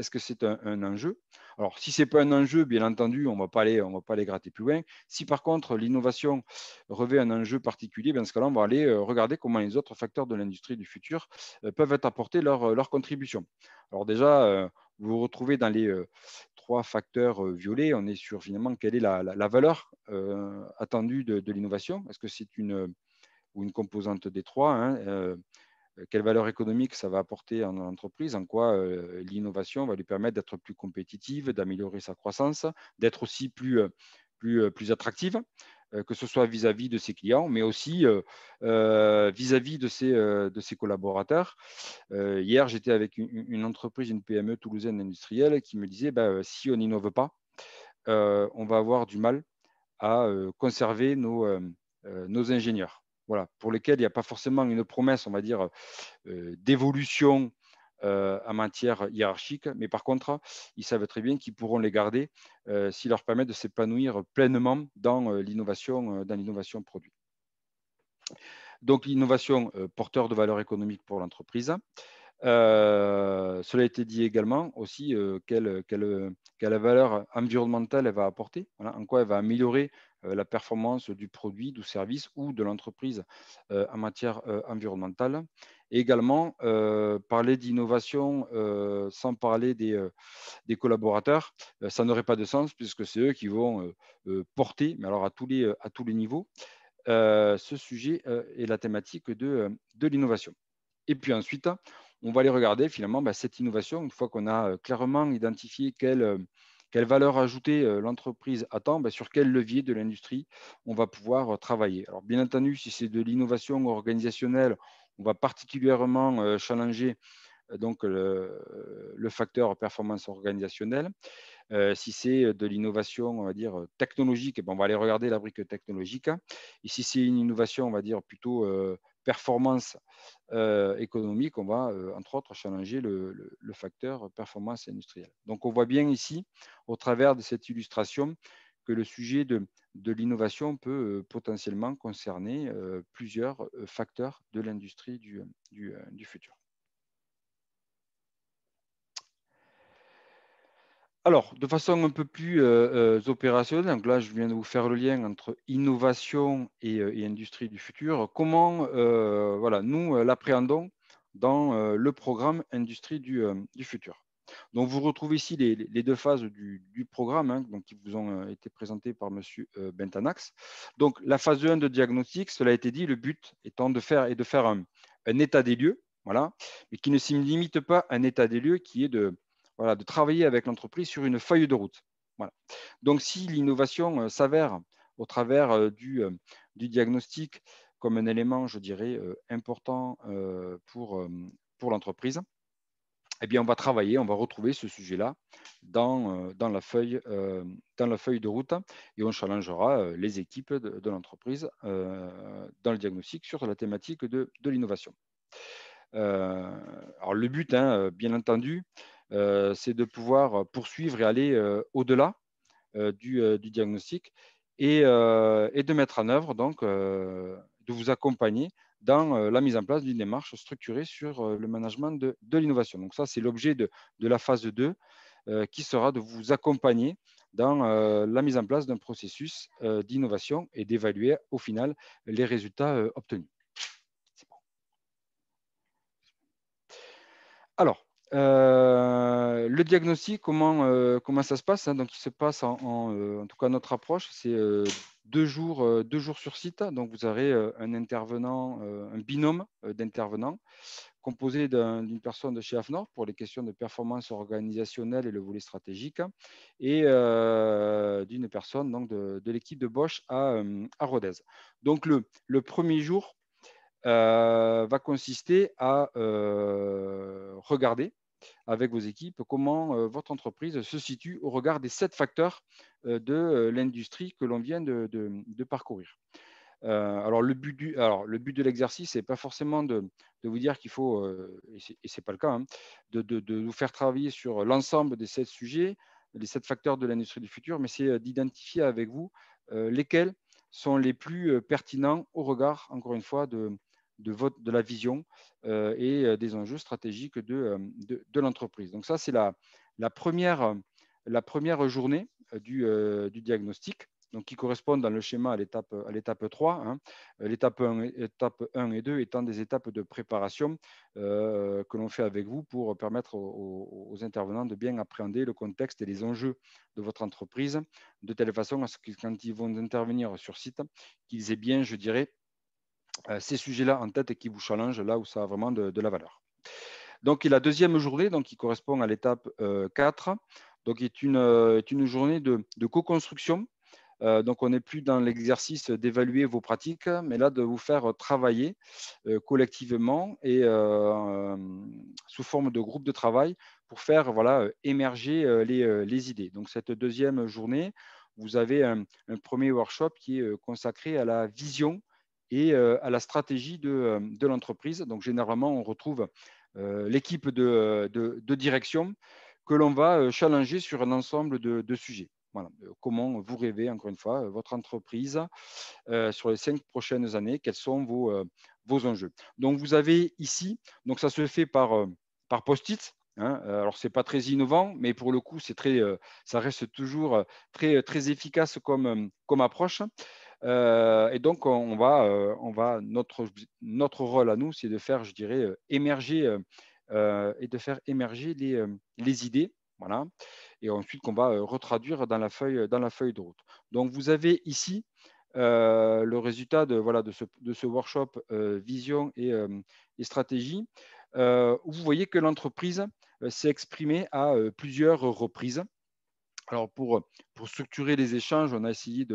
que c'est un enjeu. Alors, si ce n'est pas un enjeu, bien entendu, on ne va pas aller gratter plus loin. Si par contre l'innovation revêt un enjeu particulier, dans ce cas-là, on va aller regarder comment les autres facteurs de l'industrie du futur peuvent apporter leur contribution. Alors déjà, vous vous retrouvez dans les 3 facteurs violets. On est sur finalement quelle est la valeur attendue de l'innovation. Est-ce que c'est une composante des 3 hein, quelle valeur économique ça va apporter en entreprise, en quoi l'innovation va lui permettre d'être plus compétitive, d'améliorer sa croissance, d'être aussi plus attractive, que ce soit vis-à-vis de ses clients, mais aussi vis-à-vis de ses collaborateurs. Hier, j'étais avec une entreprise, une PME toulousaine industrielle qui me disait si on n'innove pas, on va avoir du mal à conserver nos ingénieurs. Voilà, pour lesquels il n'y a pas forcément une promesse, on va dire, d'évolution en matière hiérarchique, mais par contre, ils savent très bien qu'ils pourront les garder s'ils leur permettent de s'épanouir pleinement dans l'innovation produit. Donc, l'innovation porteur de valeur économique pour l'entreprise. Cela a été dit également aussi quelle valeur environnementale elle va apporter, voilà, en quoi elle va améliorer la performance du produit, du service ou de l'entreprise en matière environnementale. Et également, parler d'innovation sans parler des collaborateurs, ça n'aurait pas de sens puisque c'est eux qui vont porter, mais alors à tous les niveaux, ce sujet et la thématique de l'innovation. Et puis ensuite, on va aller regarder finalement cette innovation, une fois qu'on a clairement identifié quelle valeur ajoutée l'entreprise attend, sur quel levier de l'industrie on va pouvoir travailler. Alors bien entendu, si c'est de l'innovation organisationnelle, on va particulièrement challenger donc le facteur performance organisationnelle. Si c'est de l'innovation, on va dire, technologique, on va aller regarder la brique technologique. Et si c'est une innovation, on va dire, plutôt performance économique, on va, entre autres, challenger le facteur performance industrielle. Donc, on voit bien ici, au travers de cette illustration, que le sujet de l'innovation peut potentiellement concerner plusieurs facteurs de l'industrie du futur. Alors, de façon un peu plus opérationnelle, donc là, je viens de vous faire le lien entre innovation et industrie du futur. Comment voilà, nous l'appréhendons dans le programme industrie du futur. Donc, vous retrouvez ici les deux phases du programme hein, donc, qui vous ont été présentées par M. Bentanax. Donc, la phase 1 de diagnostic, cela a été dit, le but étant de faire un état des lieux, voilà, mais qui ne se limite pas à un état des lieux qui est de travailler avec l'entreprise sur une feuille de route. Voilà. Donc, si l'innovation s'avère au travers du diagnostic comme un élément, je dirais, important pour l'entreprise, eh bien, on va travailler, on va retrouver ce sujet-là dans la feuille de route et on challengera les équipes de l'entreprise dans le diagnostic sur la thématique de l'innovation. Alors, le but, hein, bien entendu, c'est de pouvoir poursuivre et aller au-delà du diagnostic et de mettre en œuvre, donc, de vous accompagner dans la mise en place d'une démarche structurée sur le management de l'innovation. Donc ça, c'est l'objet de la phase 2 qui sera de vous accompagner dans la mise en place d'un processus d'innovation et d'évaluer au final les résultats obtenus. Alors, le diagnostic, comment ça se passe hein. Donc, il se passe en tout cas, notre approche, c'est 2 jours sur site. Donc, vous aurez un intervenant, un binôme d'intervenants composé d'une personne de chez AFNOR pour les questions de performance organisationnelle et le volet stratégique et d'une personne donc, de l'équipe de Bosch à Rodez. Donc, le premier jour, va consister à regarder avec vos équipes comment votre entreprise se situe au regard des 7 facteurs de l'industrie que l'on vient de parcourir. Alors, le but de l'exercice n'est pas forcément de vous dire qu'il faut, et ce n'est pas le cas, hein, de vous faire travailler sur l'ensemble des 7 sujets, les 7 facteurs de l'industrie du futur, mais c'est d'identifier avec vous lesquels sont les plus pertinents au regard, encore une fois, de la vision et des enjeux stratégiques de l'entreprise. Donc ça, c'est la première journée du diagnostic, donc qui correspondent dans le schéma à l'étape 3. Hein. L'étape 1 et 2 étant des étapes de préparation que l'on fait avec vous pour permettre aux intervenants de bien appréhender le contexte et les enjeux de votre entreprise, de telle façon à ce que quand ils vont intervenir sur site, qu'ils aient bien, je dirais, ces sujets-là en tête et qui vous challengent là où ça a vraiment de la valeur. Donc, et la deuxième journée, donc, qui correspond à l'étape 4, donc, est une journée de co-construction. Donc, on n'est plus dans l'exercice d'évaluer vos pratiques, mais là, de vous faire travailler collectivement et sous forme de groupe de travail pour faire voilà, émerger les idées. Donc, cette deuxième journée, vous avez un premier workshop qui est consacré à la vision et à la stratégie de l'entreprise. Donc, généralement, on retrouve l'équipe de direction que l'on va challenger sur un ensemble de sujets. Voilà. Comment vous rêvez, encore une fois, votre entreprise sur les 5 prochaines années, quels sont vos enjeux. Donc, vous avez ici, donc ça se fait par post-it. Hein, alors, ce n'est pas très innovant, mais pour le coup, ça reste toujours très efficace comme approche. Et donc, notre rôle à nous, c'est de faire, je dirais, émerger et de faire émerger les idées. Voilà. Et ensuite, qu'on va retraduire dans la feuille de route. Donc, vous avez ici le résultat de ce workshop vision et stratégie, où vous voyez que l'entreprise s'est exprimée à plusieurs reprises. Alors, pour structurer les échanges, on a essayé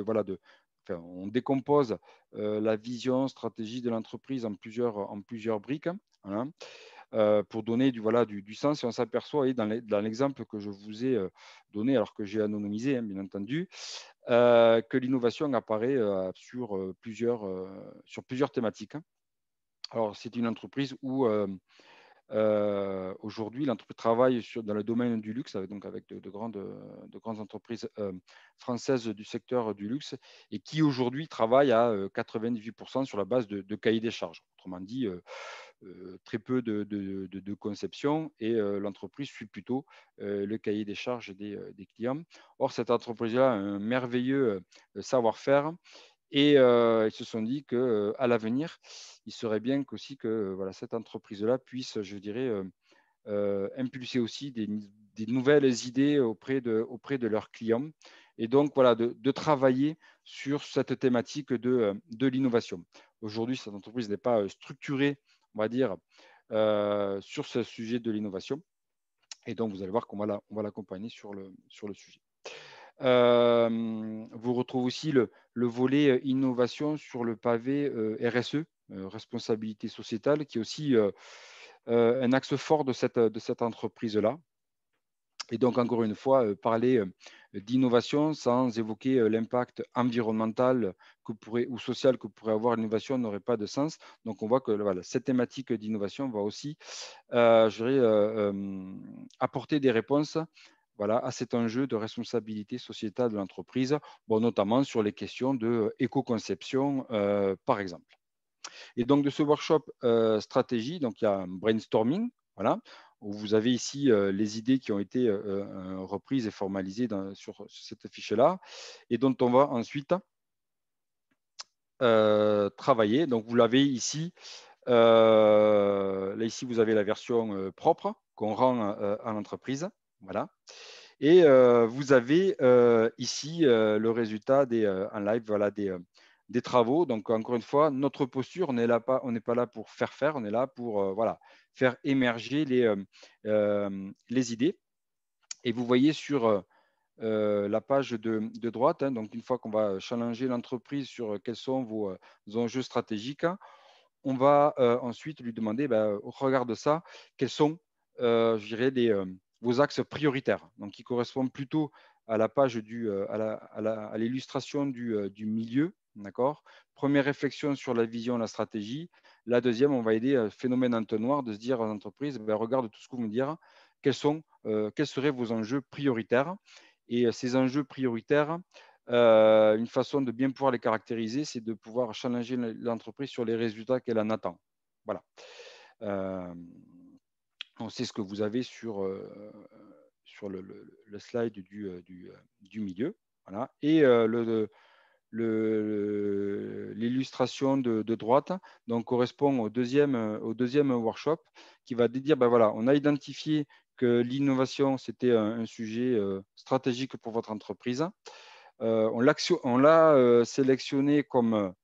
on décompose la vision, stratégie de l'entreprise en plusieurs briques. Voilà. Pour donner du sens. Et on s'aperçoit, et dans l'exemple que je vous ai donné, alors que j'ai anonymisé, hein, bien entendu, que l'innovation apparaît sur plusieurs thématiques. Alors, c'est une entreprise où aujourd'hui, l'entreprise travaille dans le domaine du luxe, avec de grandes entreprises françaises du secteur du luxe, et qui aujourd'hui travaillent à 98% sur la base de cahiers des charges. Autrement dit, très peu de conception et l'entreprise suit plutôt le cahier des charges des clients. Or, cette entreprise-là a un merveilleux savoir-faire et ils se sont dit qu'à l'avenir, il serait bien qu'aussi que voilà, cette entreprise-là puisse, je dirais, impulser aussi des nouvelles idées auprès de leurs clients. Et donc, voilà, de travailler sur cette thématique de l'innovation. Aujourd'hui, cette entreprise n'est pas structurée, on va dire, sur ce sujet de l'innovation. Et donc, vous allez voir qu'on va l'accompagner sur le sujet. Vous retrouvez aussi le volet innovation sur le pavé RSE, responsabilité sociétale, qui est aussi un axe fort de cette entreprise-là. Et donc, encore une fois, parler d'innovation sans évoquer l'impact environnemental ou social que pourrait avoir l'innovation n'aurait pas de sens. Donc, on voit que voilà, cette thématique d'innovation va aussi je dirais, apporter des réponses voilà, à cet enjeu de responsabilité sociétale de l'entreprise, bon, notamment sur les questions d'éco-conception, par exemple. Et donc, de ce workshop stratégie, donc il y a un brainstorming, voilà, où vous avez ici les idées qui ont été reprises et formalisées sur cette fiche-là, et dont on va ensuite travailler. Donc, vous l'avez ici. Là, ici, vous avez la version propre qu'on rend à l'entreprise. Voilà. Et vous avez ici le résultat en live voilà, des travaux. Donc, encore une fois, notre posture, on n'est pas là pour faire, on est là pour voilà, faire émerger les idées. Et vous voyez sur la page de droite, hein, donc une fois qu'on va challenger l'entreprise sur quels sont vos enjeux stratégiques, on va ensuite lui demander, au regard de ça, quels sont, je dirais, vos axes prioritaires. Donc, qui correspondent plutôt à la page à l'illustration du milieu. D'accord. Première réflexion sur la vision, la stratégie. La deuxième, on va aider phénomène entonnoir de se dire à l'entreprise, regarde tout ce que vous me dire, quels seraient vos enjeux prioritaires. Et ces enjeux prioritaires, une façon de bien pouvoir les caractériser, c'est de pouvoir challenger l'entreprise sur les résultats qu'elle en attend. Voilà. On sait ce que vous avez sur le slide du milieu. Voilà. Et l'illustration de droite donc, correspond au deuxième workshop qui va dire, voilà, on a identifié que l'innovation, c'était un sujet stratégique pour votre entreprise. On l'a sélectionné comme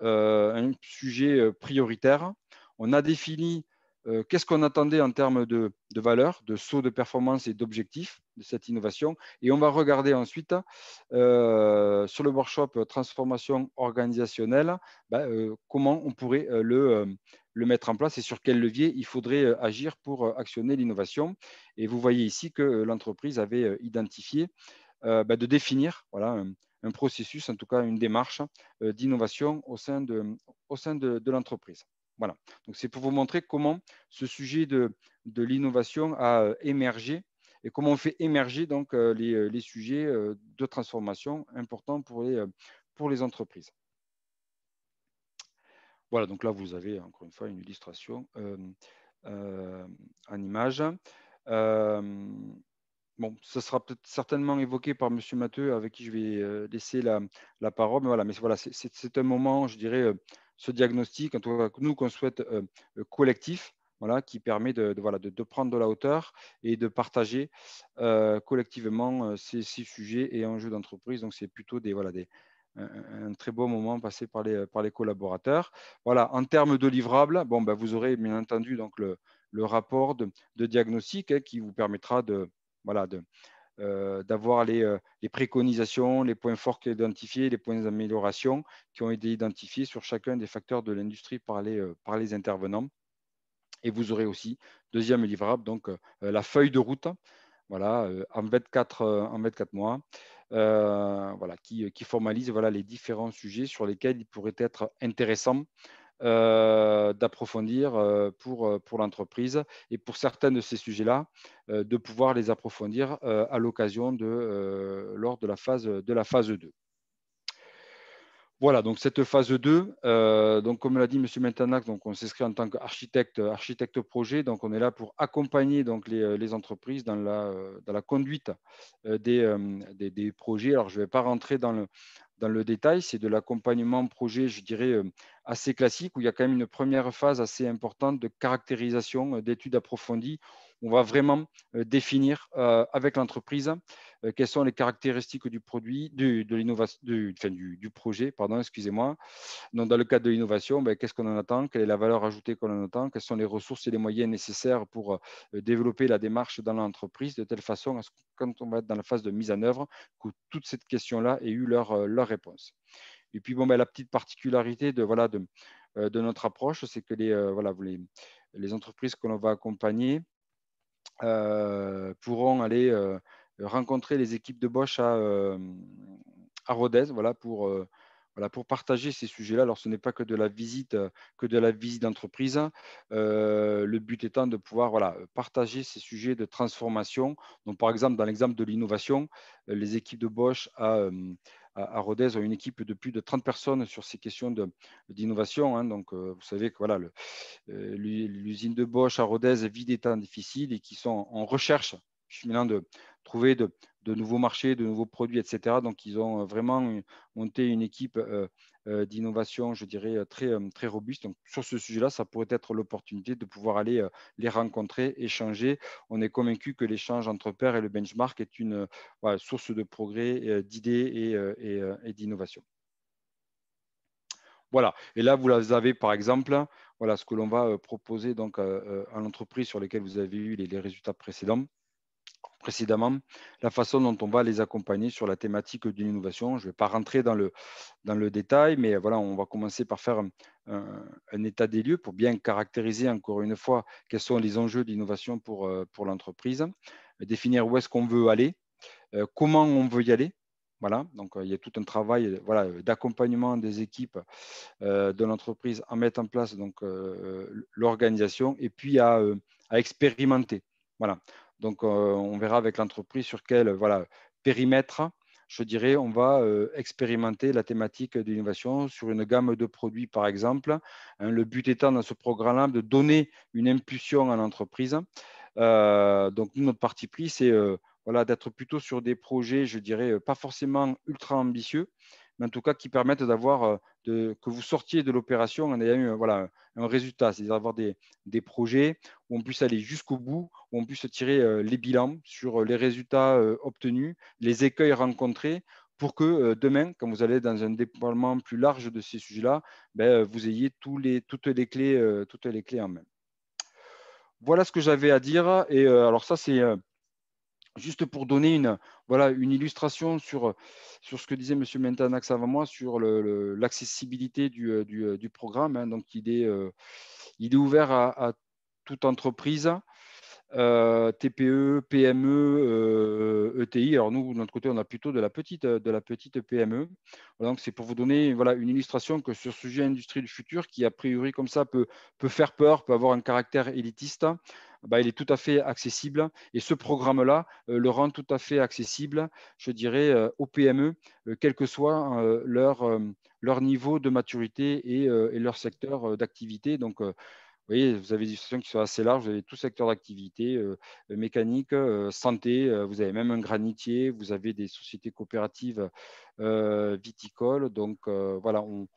un sujet prioritaire. On a défini qu'est-ce qu'on attendait en termes de valeur, de saut de performance et d'objectifs de cette innovation. Et on va regarder ensuite sur le workshop transformation organisationnelle comment on pourrait le mettre en place et sur quel levier il faudrait agir pour actionner l'innovation. Et vous voyez ici que l'entreprise avait identifié de définir voilà, un processus, en tout cas une démarche d'innovation au sein de l'entreprise. Voilà. Donc, c'est pour vous montrer comment ce sujet de l'innovation a émergé et comment on fait émerger donc, les sujets de transformation importants pour les entreprises. Voilà, donc là, vous avez encore une fois une illustration en image. Bon, ça sera peut-être certainement évoqué par M. Matteux, avec qui je vais laisser la parole. Mais voilà, c'est un moment, je dirais, ce diagnostic, en tout cas, nous, qu'on souhaite collectif, voilà, qui permet de prendre de la hauteur et de partager collectivement ces sujets et enjeux d'entreprise. Donc, c'est plutôt un très beau moment passé par les collaborateurs. Voilà, en termes de livrables, bon, vous aurez bien entendu donc, le rapport de diagnostic qui vous permettra d'avoir les préconisations, les points forts identifiés, les points d'amélioration qui ont été identifiés sur chacun des facteurs de l'industrie par les intervenants. Et vous aurez aussi, deuxième livrable, donc la feuille de route, voilà, en 24 mois, voilà, qui formalise voilà, les différents sujets sur lesquels il pourrait être intéressant d'approfondir pour l'entreprise et pour certains de ces sujets-là, de pouvoir les approfondir à l'occasion lors de la phase 2. Voilà, donc cette phase 2, donc comme l'a dit M. Mentanac, donc on s'inscrit en tant qu'architecte projet. Donc on est là pour accompagner donc les entreprises dans la conduite des projets. Alors je ne vais pas rentrer dans le détail, c'est de l'accompagnement projet, je dirais, assez classique, où il y a quand même une première phase assez importante de caractérisation, d'études approfondies. On va vraiment définir avec l'entreprise quelles sont les caractéristiques du produit, de l'innovation, du projet, pardon, excusez-moi. Donc, dans le cadre de l'innovation, qu'est-ce qu'on en attend? Quelle est la valeur ajoutée qu'on en attend? Quelles sont les ressources et les moyens nécessaires pour développer la démarche dans l'entreprise de telle façon à ce que quand on va être dans la phase de mise en œuvre, que toutes ces questions-là aient eu leur réponse. Et puis, la petite particularité de notre approche, c'est que les entreprises que l'on va accompagner pourront aller rencontrer les équipes de Bosch à Rodez, pour partager ces sujets-là. Alors, ce n'est pas que de la visite d'entreprise. Le but étant de pouvoir partager ces sujets de transformation. Donc, par exemple, dans l'exemple de l'innovation, les équipes de Bosch à Rodez ont une équipe de plus de 30 personnes sur ces questions d'innovation. Hein. Donc, vous savez que l'usine de Bosch à Rodez vit des temps difficiles et qui sont en recherche finalement de trouver de nouveaux marchés, de nouveaux produits, etc. Donc, ils ont vraiment monté une équipe d'innovation, je dirais, très robuste. Donc, sur ce sujet-là, ça pourrait être l'opportunité de pouvoir aller les rencontrer, échanger. On est convaincu que l'échange entre pairs et le benchmark est une source de progrès, d'idées et d'innovation. Voilà. Et là, vous avez par exemple, ce que l'on va proposer donc à l'entreprise sur lesquelles vous avez eu les résultats précédemment, la façon dont on va les accompagner sur la thématique de l'innovation. Je ne vais pas rentrer dans le détail, mais on va commencer par faire un état des lieux pour bien caractériser encore une fois quels sont les enjeux d'innovation pour l'entreprise, définir où est-ce qu'on veut aller, comment on veut y aller. Voilà, donc il y a tout un travail d'accompagnement des équipes de l'entreprise à mettre en place donc l'organisation et puis à expérimenter. Voilà. Donc on verra avec l'entreprise sur quel périmètre, je dirais, on va expérimenter la thématique d'innovation sur une gamme de produits, par exemple. Hein, le but étant dans ce programme-là de donner une impulsion à l'entreprise. Donc notre parti pris, c'est d'être plutôt sur des projets, je dirais, pas forcément ultra ambitieux, mais en tout cas qui permettent d'avoir que vous sortiez de l'opération en ayant eu un résultat, c'est-à-dire avoir des projets où on puisse aller jusqu'au bout, où on puisse tirer les bilans sur les résultats obtenus, les écueils rencontrés, pour que demain, quand vous allez dans un déploiement plus large de ces sujets-là, vous ayez toutes les clés en main. Voilà ce que j'avais à dire. Et alors ça, c'est juste pour donner une illustration sur ce que disait M. Mentanac avant moi, sur l'accessibilité du programme. Hein. Donc, il est ouvert à toute entreprise, TPE, PME, ETI. Alors, nous, de notre côté, on a plutôt de la petite PME. Donc, c'est pour vous donner une illustration que sur ce sujet industrie du futur, qui a priori comme ça peut faire peur, peut avoir un caractère élitiste, il est tout à fait accessible. Et ce programme-là le rend tout à fait accessible, je dirais, aux PME, quel que soit leur niveau de maturité et leur secteur d'activité. Donc, vous voyez, vous avez des situations qui sont assez larges, vous avez tout secteur d'activité, mécanique, santé, vous avez même un granitier, vous avez des sociétés coopératives viticoles. Donc, on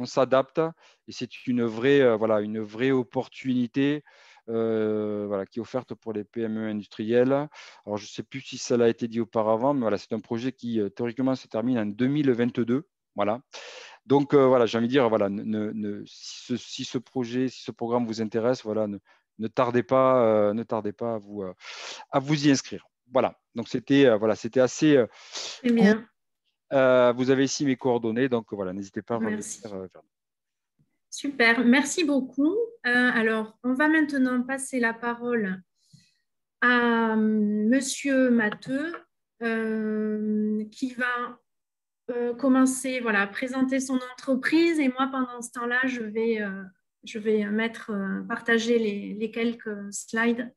s'adapte et c'est une vraie opportunité qui est offerte pour les PME industrielles. Alors, je ne sais plus si ça a été dit auparavant, mais c'est un projet qui, théoriquement, se termine en 2022. Voilà. Donc, j'ai envie de dire, si ce projet, si ce programme vous intéresse, ne tardez pas à vous y inscrire. Voilà. Donc, c'était assez court. Vous avez ici mes coordonnées, donc n'hésitez pas à revenir vers nous. Super, merci beaucoup. Alors, on va maintenant passer la parole à Monsieur Matteux, qui va commencer à présenter son entreprise. Et moi, pendant ce temps-là, je vais partager les quelques slides.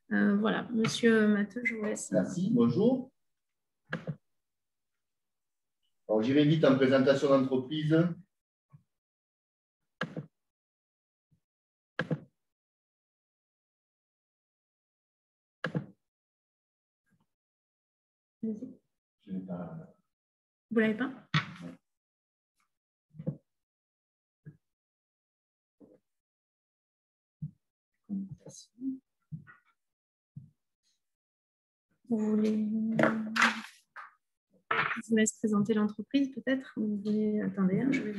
Voilà, Monsieur Matteux, je vous laisse. Merci, bonjour. Alors, j'irai vite en présentation d'entreprise. Vous l'avez pas? Vous voulez... Je vous laisse présenter l'entreprise peut-être. Vous voulez... Attendez, je vais...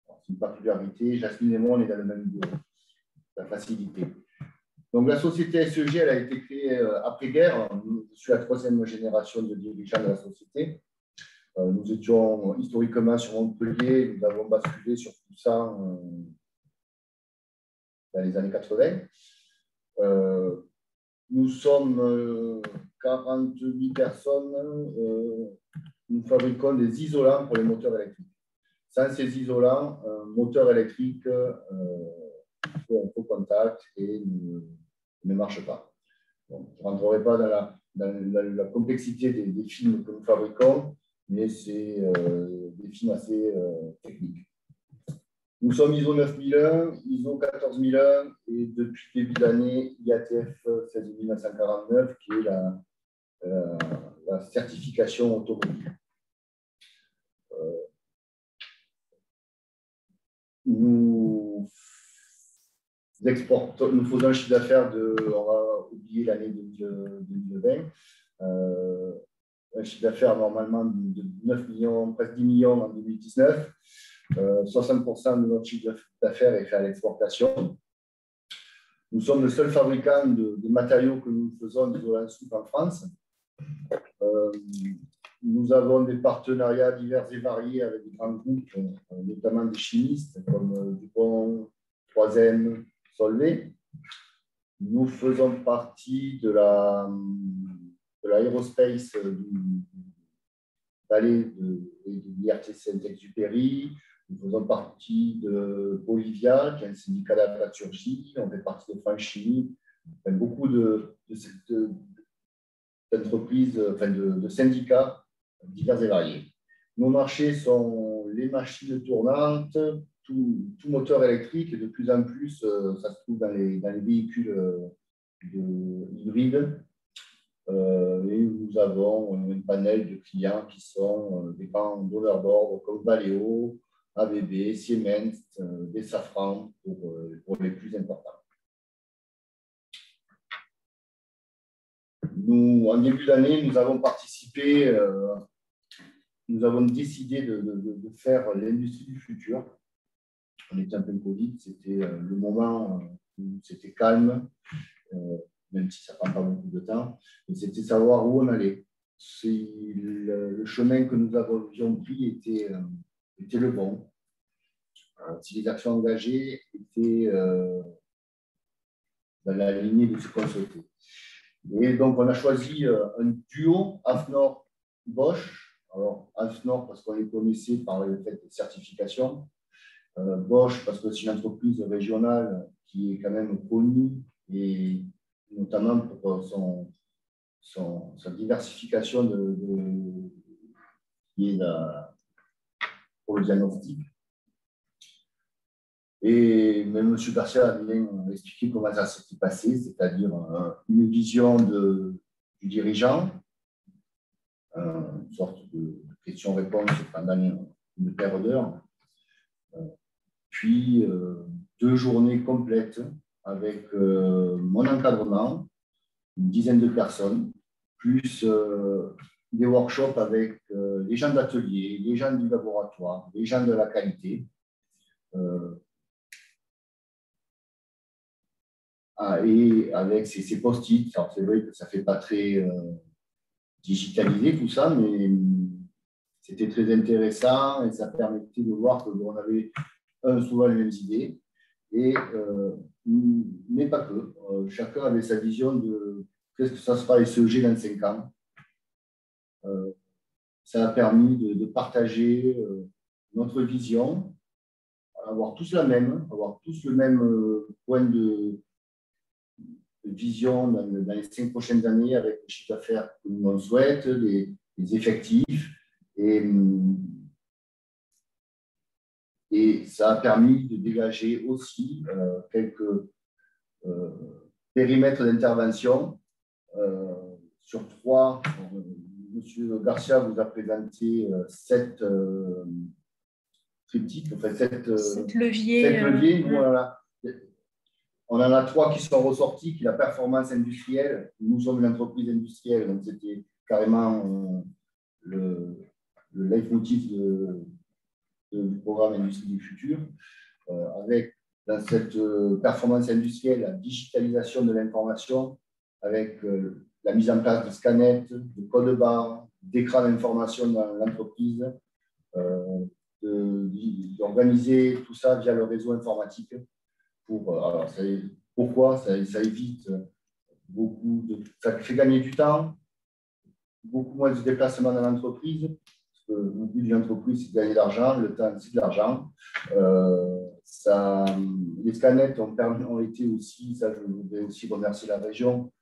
C'est une particularité. Jasmine et moi, on est dans le même bureau. La facilité. Donc, la société SEG, elle a été créée après-guerre. Je suis la 3e génération de dirigeants de la société. Nous étions historiquement sur Montpellier. Nous avons basculé sur tout ça dans les années 80. Nous sommes 48 personnes. Nous fabriquons des isolants pour les moteurs électriques. Sans ces isolants, un moteur électrique fait un faux contact et ne marche pas. Donc, je ne rentrerai pas dans la complexité des films que nous fabriquons, mais c'est des films assez techniques. Nous sommes ISO 9001, ISO 14001 et depuis début d'année IATF 16949 qui est la certification automobile. Nous faisons un chiffre d'affaires on va oublier l'année 2020, un chiffre d'affaires normalement de 9 millions, presque 10 millions en 2019. 60% de notre chiffre d'affaires est fait à l'exportation. Nous sommes le seul fabricant de matériaux que nous faisons d'isolants souples en France. Nous avons des partenariats divers et variés avec des grands groupes, notamment des chimistes comme Dupont, 3M, Solvay. Nous faisons partie de l'aérospace du Palais de l'IRT Saint-Exupéry. Nous faisons partie de Bolivia, qui est un syndicat d'aplaturgie. On fait partie de Franchini. Beaucoup d'entreprises, de syndicats divers et variés. Nos marchés sont les machines tournantes, tout moteur électrique, et de plus en plus, ça se trouve dans les véhicules hybrides. Et nous avons un panel de clients qui sont des grands donneurs d'ordre comme Valeo, ABB, Siemens, des Safran pour les plus importants. En début d'année, nous avons participé, nous avons décidé de faire l'industrie du futur. On était en pleine Covid, c'était le moment où c'était calme, même si ça ne prend pas beaucoup de temps, mais c'était savoir où on allait. Si le chemin que nous avions pris était le bon, si les actions engagées étaient dans la lignée de ce qu'on souhaitait. Et donc, on a choisi un duo Afnor-Bosch. Alors, Afnor, parce qu'on les connaissait par le fait de certification. Bosch, parce que c'est une entreprise régionale qui est quand même connue, et notamment pour sa diversification qui est pour le diagnostic. Et même M. Garcia a bien expliqué comment ça s'était passé, c'est-à-dire une vision du dirigeant, une sorte de question-réponse pendant une paire d'heures, puis 2 journées complètes avec mon encadrement, une dizaine de personnes, plus des workshops avec les gens d'atelier, les gens du laboratoire, les gens de la qualité. Et avec ces post-it, c'est vrai que ça ne fait pas très digitalisé tout ça, mais c'était très intéressant et ça permettait de voir qu'on avait souvent les mêmes idées, mais pas que. Chacun avait sa vision de qu'est-ce que ça sera SEG dans 5 ans. Ça a permis de partager notre vision, avoir tous le même point vision dans les 5 prochaines années avec le chiffre d'affaires que l'on souhaite, les effectifs. Et ça a permis de dégager aussi quelques périmètres d'intervention sur 3. Monsieur Garcia vous a présenté 7 triptyques, enfin 7 leviers. Nous, on en a 3 qui sont ressortis, qui est la performance industrielle. Nous sommes une entreprise industrielle, donc c'était carrément le leitmotiv du programme Industrie du futur, avec dans cette performance industrielle la digitalisation de l'information, avec la mise en place de scanettes, de codes barres, d'écrans d'information dans l'entreprise, d'organiser tout ça via le réseau informatique. Pourquoi ça évite beaucoup ça fait gagner du temps, beaucoup moins de déplacements dans l'entreprise. Le but d'une entreprise, c'est de gagner de l'argent, le temps, c'est de l'argent. Les scanettes ont été aussi, ça je voudrais aussi remercier la région,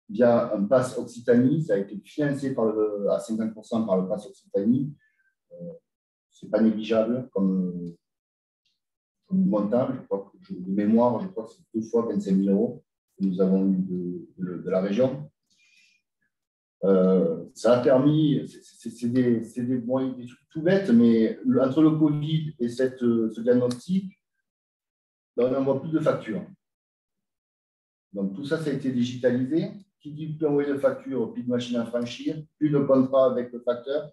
via un pass Occitanie, ça a été financé à 50% par le pass Occitanie. Ce n'est pas négligeable comme montant, je crois que de mémoire, je crois que c'est 2 fois 25 000 € que nous avons eu de la région. Ça a permis, c'est des trucs tout bêtes, mais entre le Covid et ce diagnostic, on n'envoie plus de factures. Donc tout ça, ça a été digitalisé. Qui dit plus envoyer de factures, plus de machines à franchir, plus de contrats avec le facteur.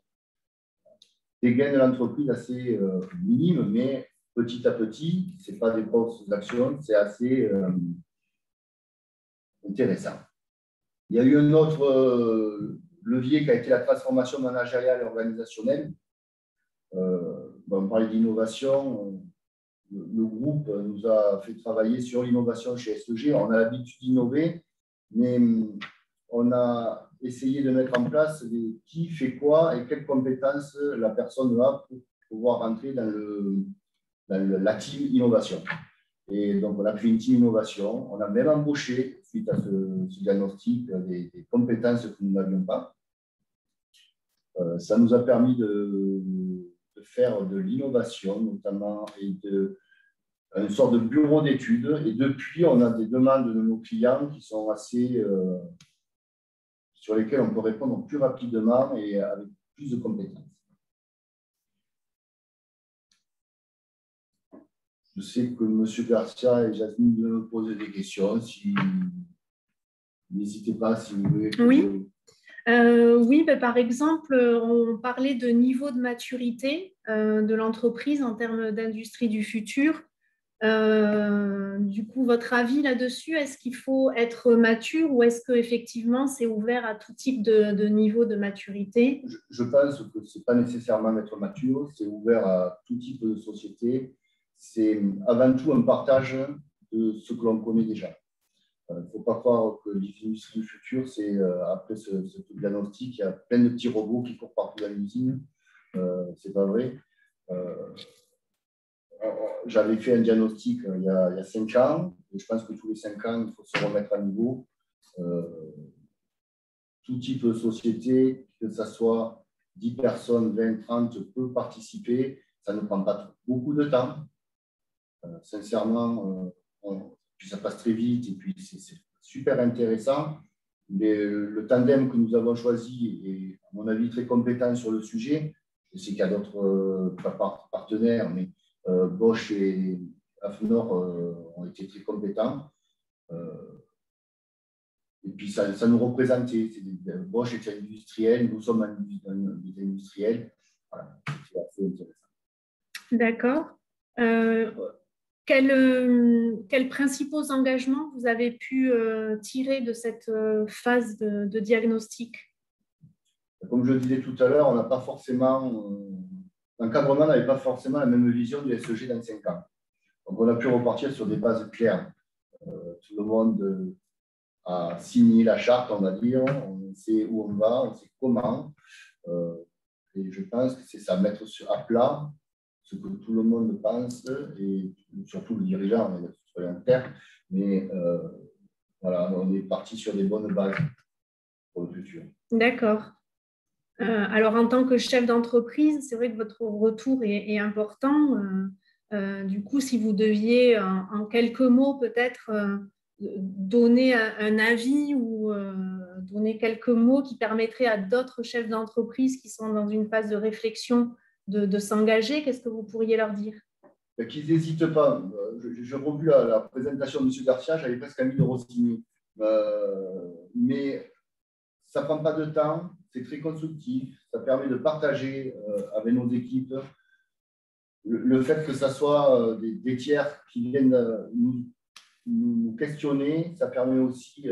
Des gains de l'entreprise assez minimes, mais petit à petit, ce n'est pas des grosses actions, c'est assez intéressant. Il y a eu un autre levier qui a été la transformation managériale et organisationnelle. On parlait d'innovation. Le groupe nous a fait travailler sur l'innovation chez SEG. On a l'habitude d'innover, mais on a essayé de mettre en place qui fait quoi et quelles compétences la personne a pour pouvoir rentrer dans la team innovation. Et donc, on a fait une team innovation. On a même embauché, suite à ce diagnostic, des compétences que nous n'avions pas. Ça nous a permis de faire de l'innovation, notamment, et une sorte de bureau d'études. Et depuis, on a des demandes de nos clients qui sont assez... sur lesquelles on peut répondre plus rapidement et avec plus de compétences. Je sais que M. Garcia et Jasmine me poser des questions. N'hésitez pas si vous voulez. Oui. Oui, par exemple, on parlait de niveau de maturité de l'entreprise en termes d'industrie du futur. Du coup, votre avis là-dessus, est-ce qu'il faut être mature ou est-ce qu'effectivement c'est ouvert à tout type de niveau de maturité? Je pense que ce n'est pas nécessairement d'être mature, c'est ouvert à tout type de société. C'est avant tout un partage de ce que l'on connaît déjà. Il ne faut pas croire que l'industrie du futur, c'est après ce diagnostic, il y a plein de petits robots qui courent partout dans l'usine. Ce n'est pas vrai. J'avais fait un diagnostic il y a 5 ans, et je pense que tous les 5 ans, il faut se remettre à niveau. Tout type de société, que ce soit 10 personnes, 20, 30, peut participer. Ça ne prend pas beaucoup de temps. Sincèrement, puis ça passe très vite et puis c'est super intéressant. Mais le tandem que nous avons choisi est, à mon avis, très compétent sur le sujet. Je sais qu'il y a d'autres partenaires, mais Bosch et Afnor ont été très compétents. Et puis ça nous représentait. Bosch était industriel, nous sommes des industriels. Voilà, c'est assez intéressant. D'accord. Quels principaux engagements vous avez pu tirer de cette phase de diagnostic? Comme je le disais tout à l'heure, on n'a pas forcément, l'encadrement n'avait pas forcément la même vision du SEG dans 5 ans. Donc on a pu repartir sur des bases claires. Tout le monde a signé la charte, on va dire, on sait où on va, on sait comment. Et je pense que c'est ça, mettre à plat ce que tout le monde pense, et surtout le dirigeant, soyons clairs. Mais voilà, on est parti sur des bonnes bases pour le futur. D'accord. Alors, en tant que chef d'entreprise, c'est vrai que votre retour est important. Du coup, si vous deviez, en quelques mots, peut-être donner un avis ou donner quelques mots qui permettraient à d'autres chefs d'entreprise qui sont dans une phase de réflexion de s'engager, qu'est-ce que vous pourriez leur dire? Qu'ils n'hésitent pas. J'ai revu la présentation de M. Garcia, j'avais presque envie de re-signer. Mais ça ne prend pas de temps, c'est très constructif, ça permet de partager avec nos équipes. Le fait que ce soit des tiers qui viennent nous questionner, ça permet aussi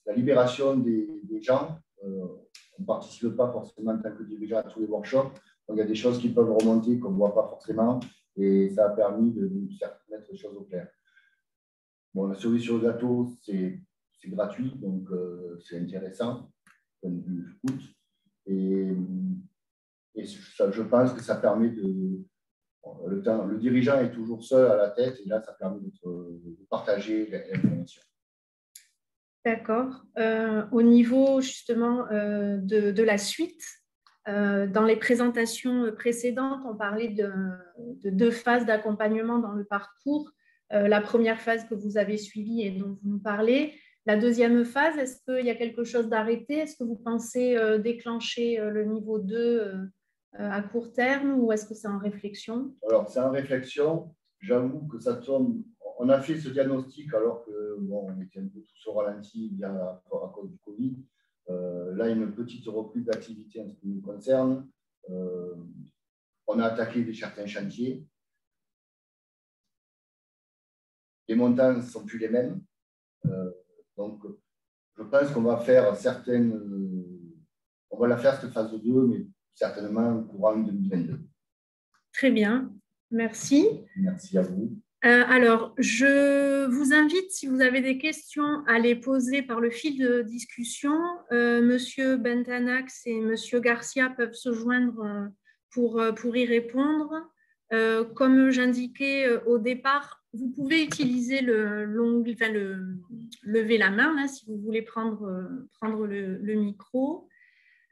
la libération des gens. On ne participe pas forcément en tant que dirigeant à tous les workshops. Donc, il y a des choses qui peuvent remonter qu'on ne voit pas forcément et ça a permis de mettre les choses au clair. Bon, la cerise sur le gâteau, c'est gratuit, donc c'est intéressant, point de vue coût. Et ça, je pense que ça permet le dirigeant est toujours seul à la tête et là, ça permet de partager l'information. D'accord. Au niveau justement de la suite, dans les présentations précédentes, on parlait de 2 phases d'accompagnement dans le parcours. La première phase que vous avez suivie et dont vous nous parlez. La deuxième phase, est-ce qu'il y a quelque chose d'arrêté? Est-ce que vous pensez déclencher le niveau 2 à court terme ou est-ce que c'est en réflexion? Alors, c'est en réflexion. J'avoue que ça tombe. On a fait ce diagnostic alors que bon, on était un peu tous au ralenti à cause du Covid. Là, une petite reprise d'activité en ce qui nous concerne. On a attaqué certains chantiers. Les montants ne sont plus les mêmes. Donc, je pense qu'on va faire on va la faire cette phase 2, mais certainement courant 2022. Très bien, merci. Merci à vous. Alors, je vous invite, si vous avez des questions, à les poser par le fil de discussion. Monsieur Bentanax et Monsieur Garcia peuvent se joindre pour y répondre. Comme j'indiquais au départ, vous pouvez utiliser lever la main là, si vous voulez prendre le micro.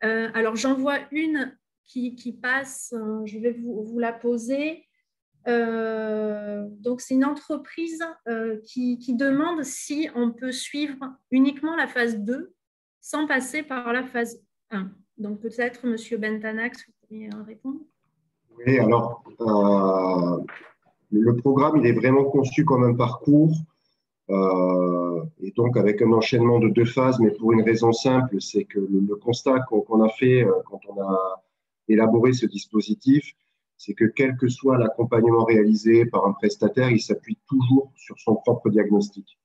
Alors, j'en vois une qui passe, je vais vous la poser. Donc, c'est une entreprise qui demande si on peut suivre uniquement la phase 2 sans passer par la phase 1. Donc, peut-être, M. Bentanax, vous pourriez répondre. Oui, alors, le programme, il est vraiment conçu comme un parcours et donc avec un enchaînement de 2 phases, mais pour une raison simple, c'est que le constat qu'on a fait quand on a élaboré ce dispositif, c'est que quel que soit l'accompagnement réalisé par un prestataire, il s'appuie toujours sur son propre diagnostic.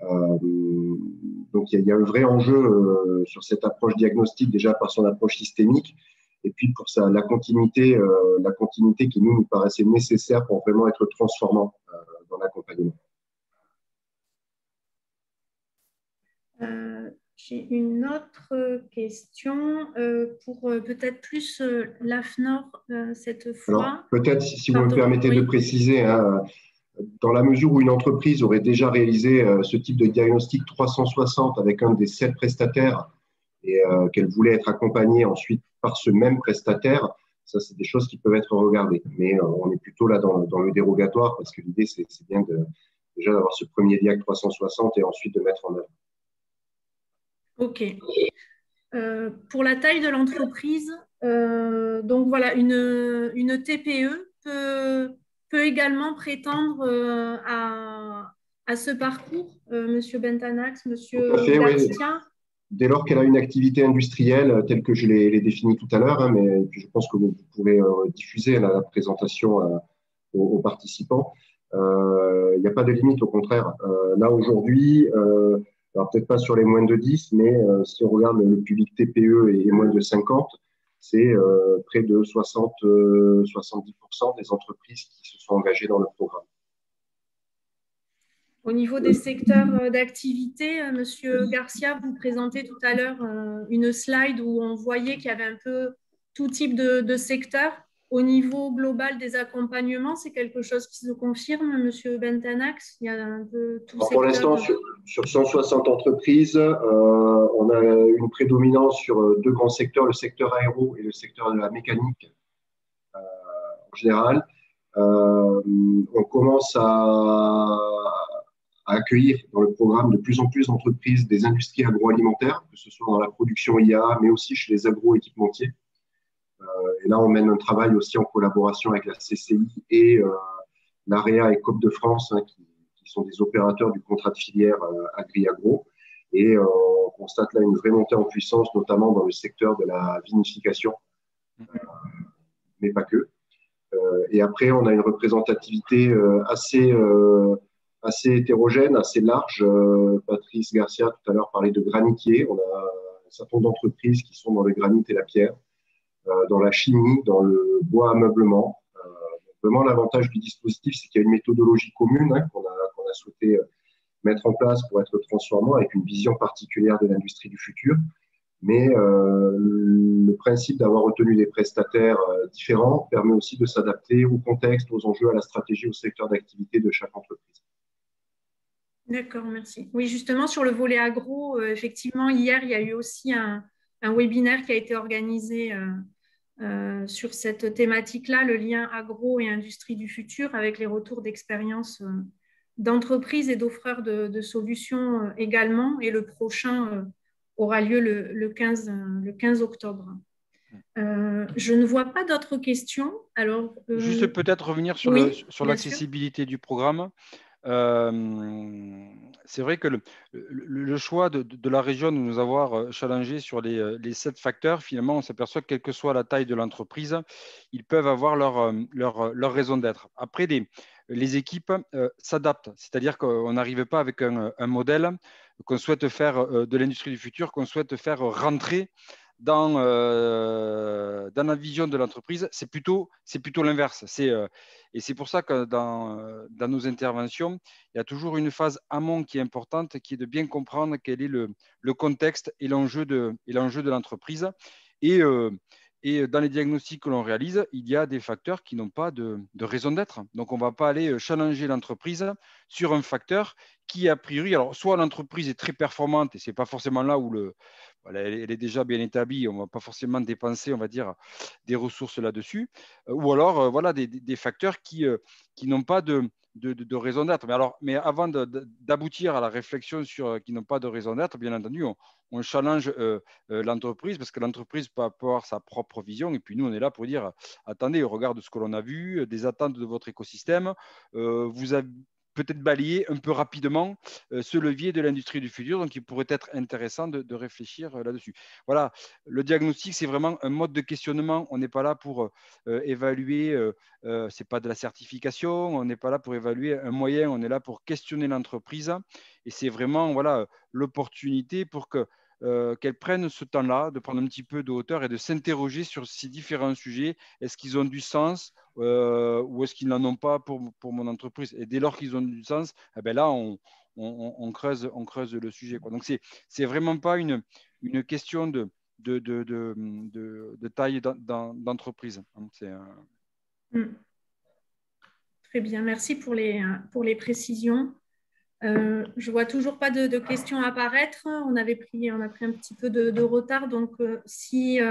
Donc, il y a un vrai enjeu sur cette approche diagnostique, déjà par son approche systémique, et puis pour la continuité qui nous paraissait nécessaire pour vraiment être transformant dans l'accompagnement. J'ai une autre question pour peut-être plus l'AFNOR cette fois. Alors, peut-être, si vous me permettez de préciser, hein, dans la mesure où une entreprise aurait déjà réalisé ce type de diagnostic 360 avec un des 7 prestataires et qu'elle voulait être accompagnée ensuite par ce même prestataire, ça, c'est des choses qui peuvent être regardées. Mais on est plutôt là dans le dérogatoire parce que l'idée, c'est bien déjà d'avoir ce premier diag 360 et ensuite de mettre en œuvre. OK. Pour la taille de l'entreprise, donc voilà, une TPE peut également prétendre à ce parcours, Monsieur Bentanax, Monsieur Garcia. Oui. Dès lors qu'elle a une activité industrielle telle que je l'ai définie tout à l'heure, hein, mais je pense que vous pourrez diffuser la présentation aux participants. Il n'y a pas de limite, au contraire. Là, aujourd'hui, alors peut-être pas sur les moins de 10, mais si on regarde le public TPE et moins de 50, c'est près de 70% des entreprises qui se sont engagées dans le programme. Au niveau des secteurs d'activité, Monsieur Garcia, vous présentez tout à l'heure une slide où on voyait qu'il y avait un peu tout type de secteur. au niveau global des accompagnements, c'est quelque chose qui se confirme, Monsieur Bentanax? Il y a un peu tout Alors, pour l'instant, sur 160 entreprises, on a une prédominance sur deux grands secteurs, le secteur aéro et le secteur de la mécanique en général. On commence à accueillir dans le programme de plus en plus d'entreprises des industries agroalimentaires, que ce soit dans la production IA, mais aussi chez les agroéquipementiers. Et là, on mène un travail aussi en collaboration avec la CCI et l'AREA et COP de France, hein, qui sont des opérateurs du contrat de filière agri-agro. Et on constate là une vraie montée en puissance, notamment dans le secteur de la vinification, mais pas que. Et après, on a une représentativité assez hétérogène, assez large. Patrice Garcia, tout à l'heure, parlait de granitier. On a un certain nombre d'entreprises qui sont dans le granit et la pierre, dans la chimie, dans le bois ameublement. Vraiment, l'avantage du dispositif, c'est qu'il y a une méthodologie commune, hein, qu'on a souhaité mettre en place pour être transformant avec une vision particulière de l'industrie du futur. Mais le principe d'avoir retenu des prestataires différents permet aussi de s'adapter au contexte, aux enjeux, à la stratégie, au secteur d'activité de chaque entreprise. D'accord, merci. Oui, justement, sur le volet agro, effectivement, hier, il y a eu aussi un webinaire qui a été organisé sur cette thématique-là, le lien agro et industrie du futur, avec les retours d'expérience d'entreprises et d'offreurs de solutions également. Et le prochain aura lieu le 15 octobre. Je ne vois pas d'autres questions. Alors, juste peut-être revenir sur l'accessibilité du programme. C'est vrai que le choix de la région de nous avoir challengé sur les 7 facteurs, finalement, on s'aperçoit que quelle que soit la taille de l'entreprise, ils peuvent avoir leur raison d'être. Après, les équipes s'adaptent, c'est-à-dire qu'on n'arrive pas avec un modèle qu'on souhaite faire de l'industrie du futur, qu'on souhaite faire rentrer dans la vision de l'entreprise. C'est plutôt l'inverse. Et c'est pour ça que dans nos interventions, il y a toujours une phase amont qui est importante, qui est de bien comprendre quel est le contexte et l'enjeu de l'entreprise. Et dans les diagnostics que l'on réalise, il y a des facteurs qui n'ont pas de raison d'être. Donc, on ne va pas aller challenger l'entreprise sur un facteur qui, a priori, alors soit l'entreprise est très performante et ce n'est pas forcément là où elle est déjà bien établie, on ne va pas forcément dépenser, on va dire, des ressources là-dessus, ou alors voilà, des facteurs qui n'ont pas de raison d'être. Mais avant d'aboutir à la réflexion sur qui n'ont pas de raison d'être, bien entendu, on challenge l'entreprise parce que l'entreprise peut avoir sa propre vision. Et puis nous, on est là pour dire, attendez, au regard de ce que l'on a vu, des attentes de votre écosystème, vous avez peut-être balayer un peu rapidement ce levier de l'industrie du futur. Donc, il pourrait être intéressant de réfléchir là-dessus. Voilà, le diagnostic, c'est vraiment un mode de questionnement. On n'est pas là pour évaluer, ce n'est pas de la certification, on n'est pas là pour évaluer un moyen, on est là pour questionner l'entreprise. Et c'est vraiment voilà, l'opportunité pour qu'elles prennent ce temps-là, de prendre un petit peu de hauteur et de s'interroger sur ces différents sujets. Est-ce qu'ils ont du sens ou est-ce qu'ils n'en ont pas pour mon entreprise? Et dès lors qu'ils ont du sens, eh bien là, on creuse le sujet, quoi. Donc, c'est vraiment pas une question de taille d'entreprise. Très bien, merci pour les précisions. Je vois toujours pas de questions apparaître. On a pris un petit peu de retard, donc s'il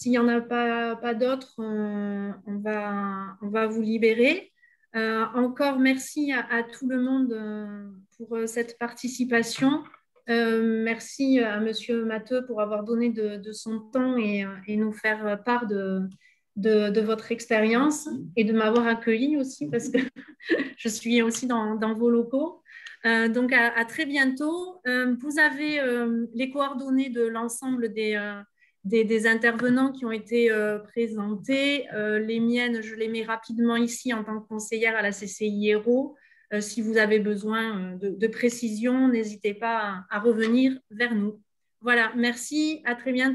n'y en a pas d'autres, on va vous libérer. Encore merci à tout le monde pour cette participation. Merci à Monsieur Matteux pour avoir donné de son temps et nous faire part de votre expérience et de m'avoir accueilli aussi parce que je suis aussi dans vos locaux. Donc, à très bientôt. Vous avez les coordonnées de l'ensemble des intervenants qui ont été présentés. Les miennes, je les mets rapidement ici en tant que conseillère à la CCI Hérault. Si vous avez besoin de précision, n'hésitez pas à revenir vers nous. Voilà, merci, à très bientôt.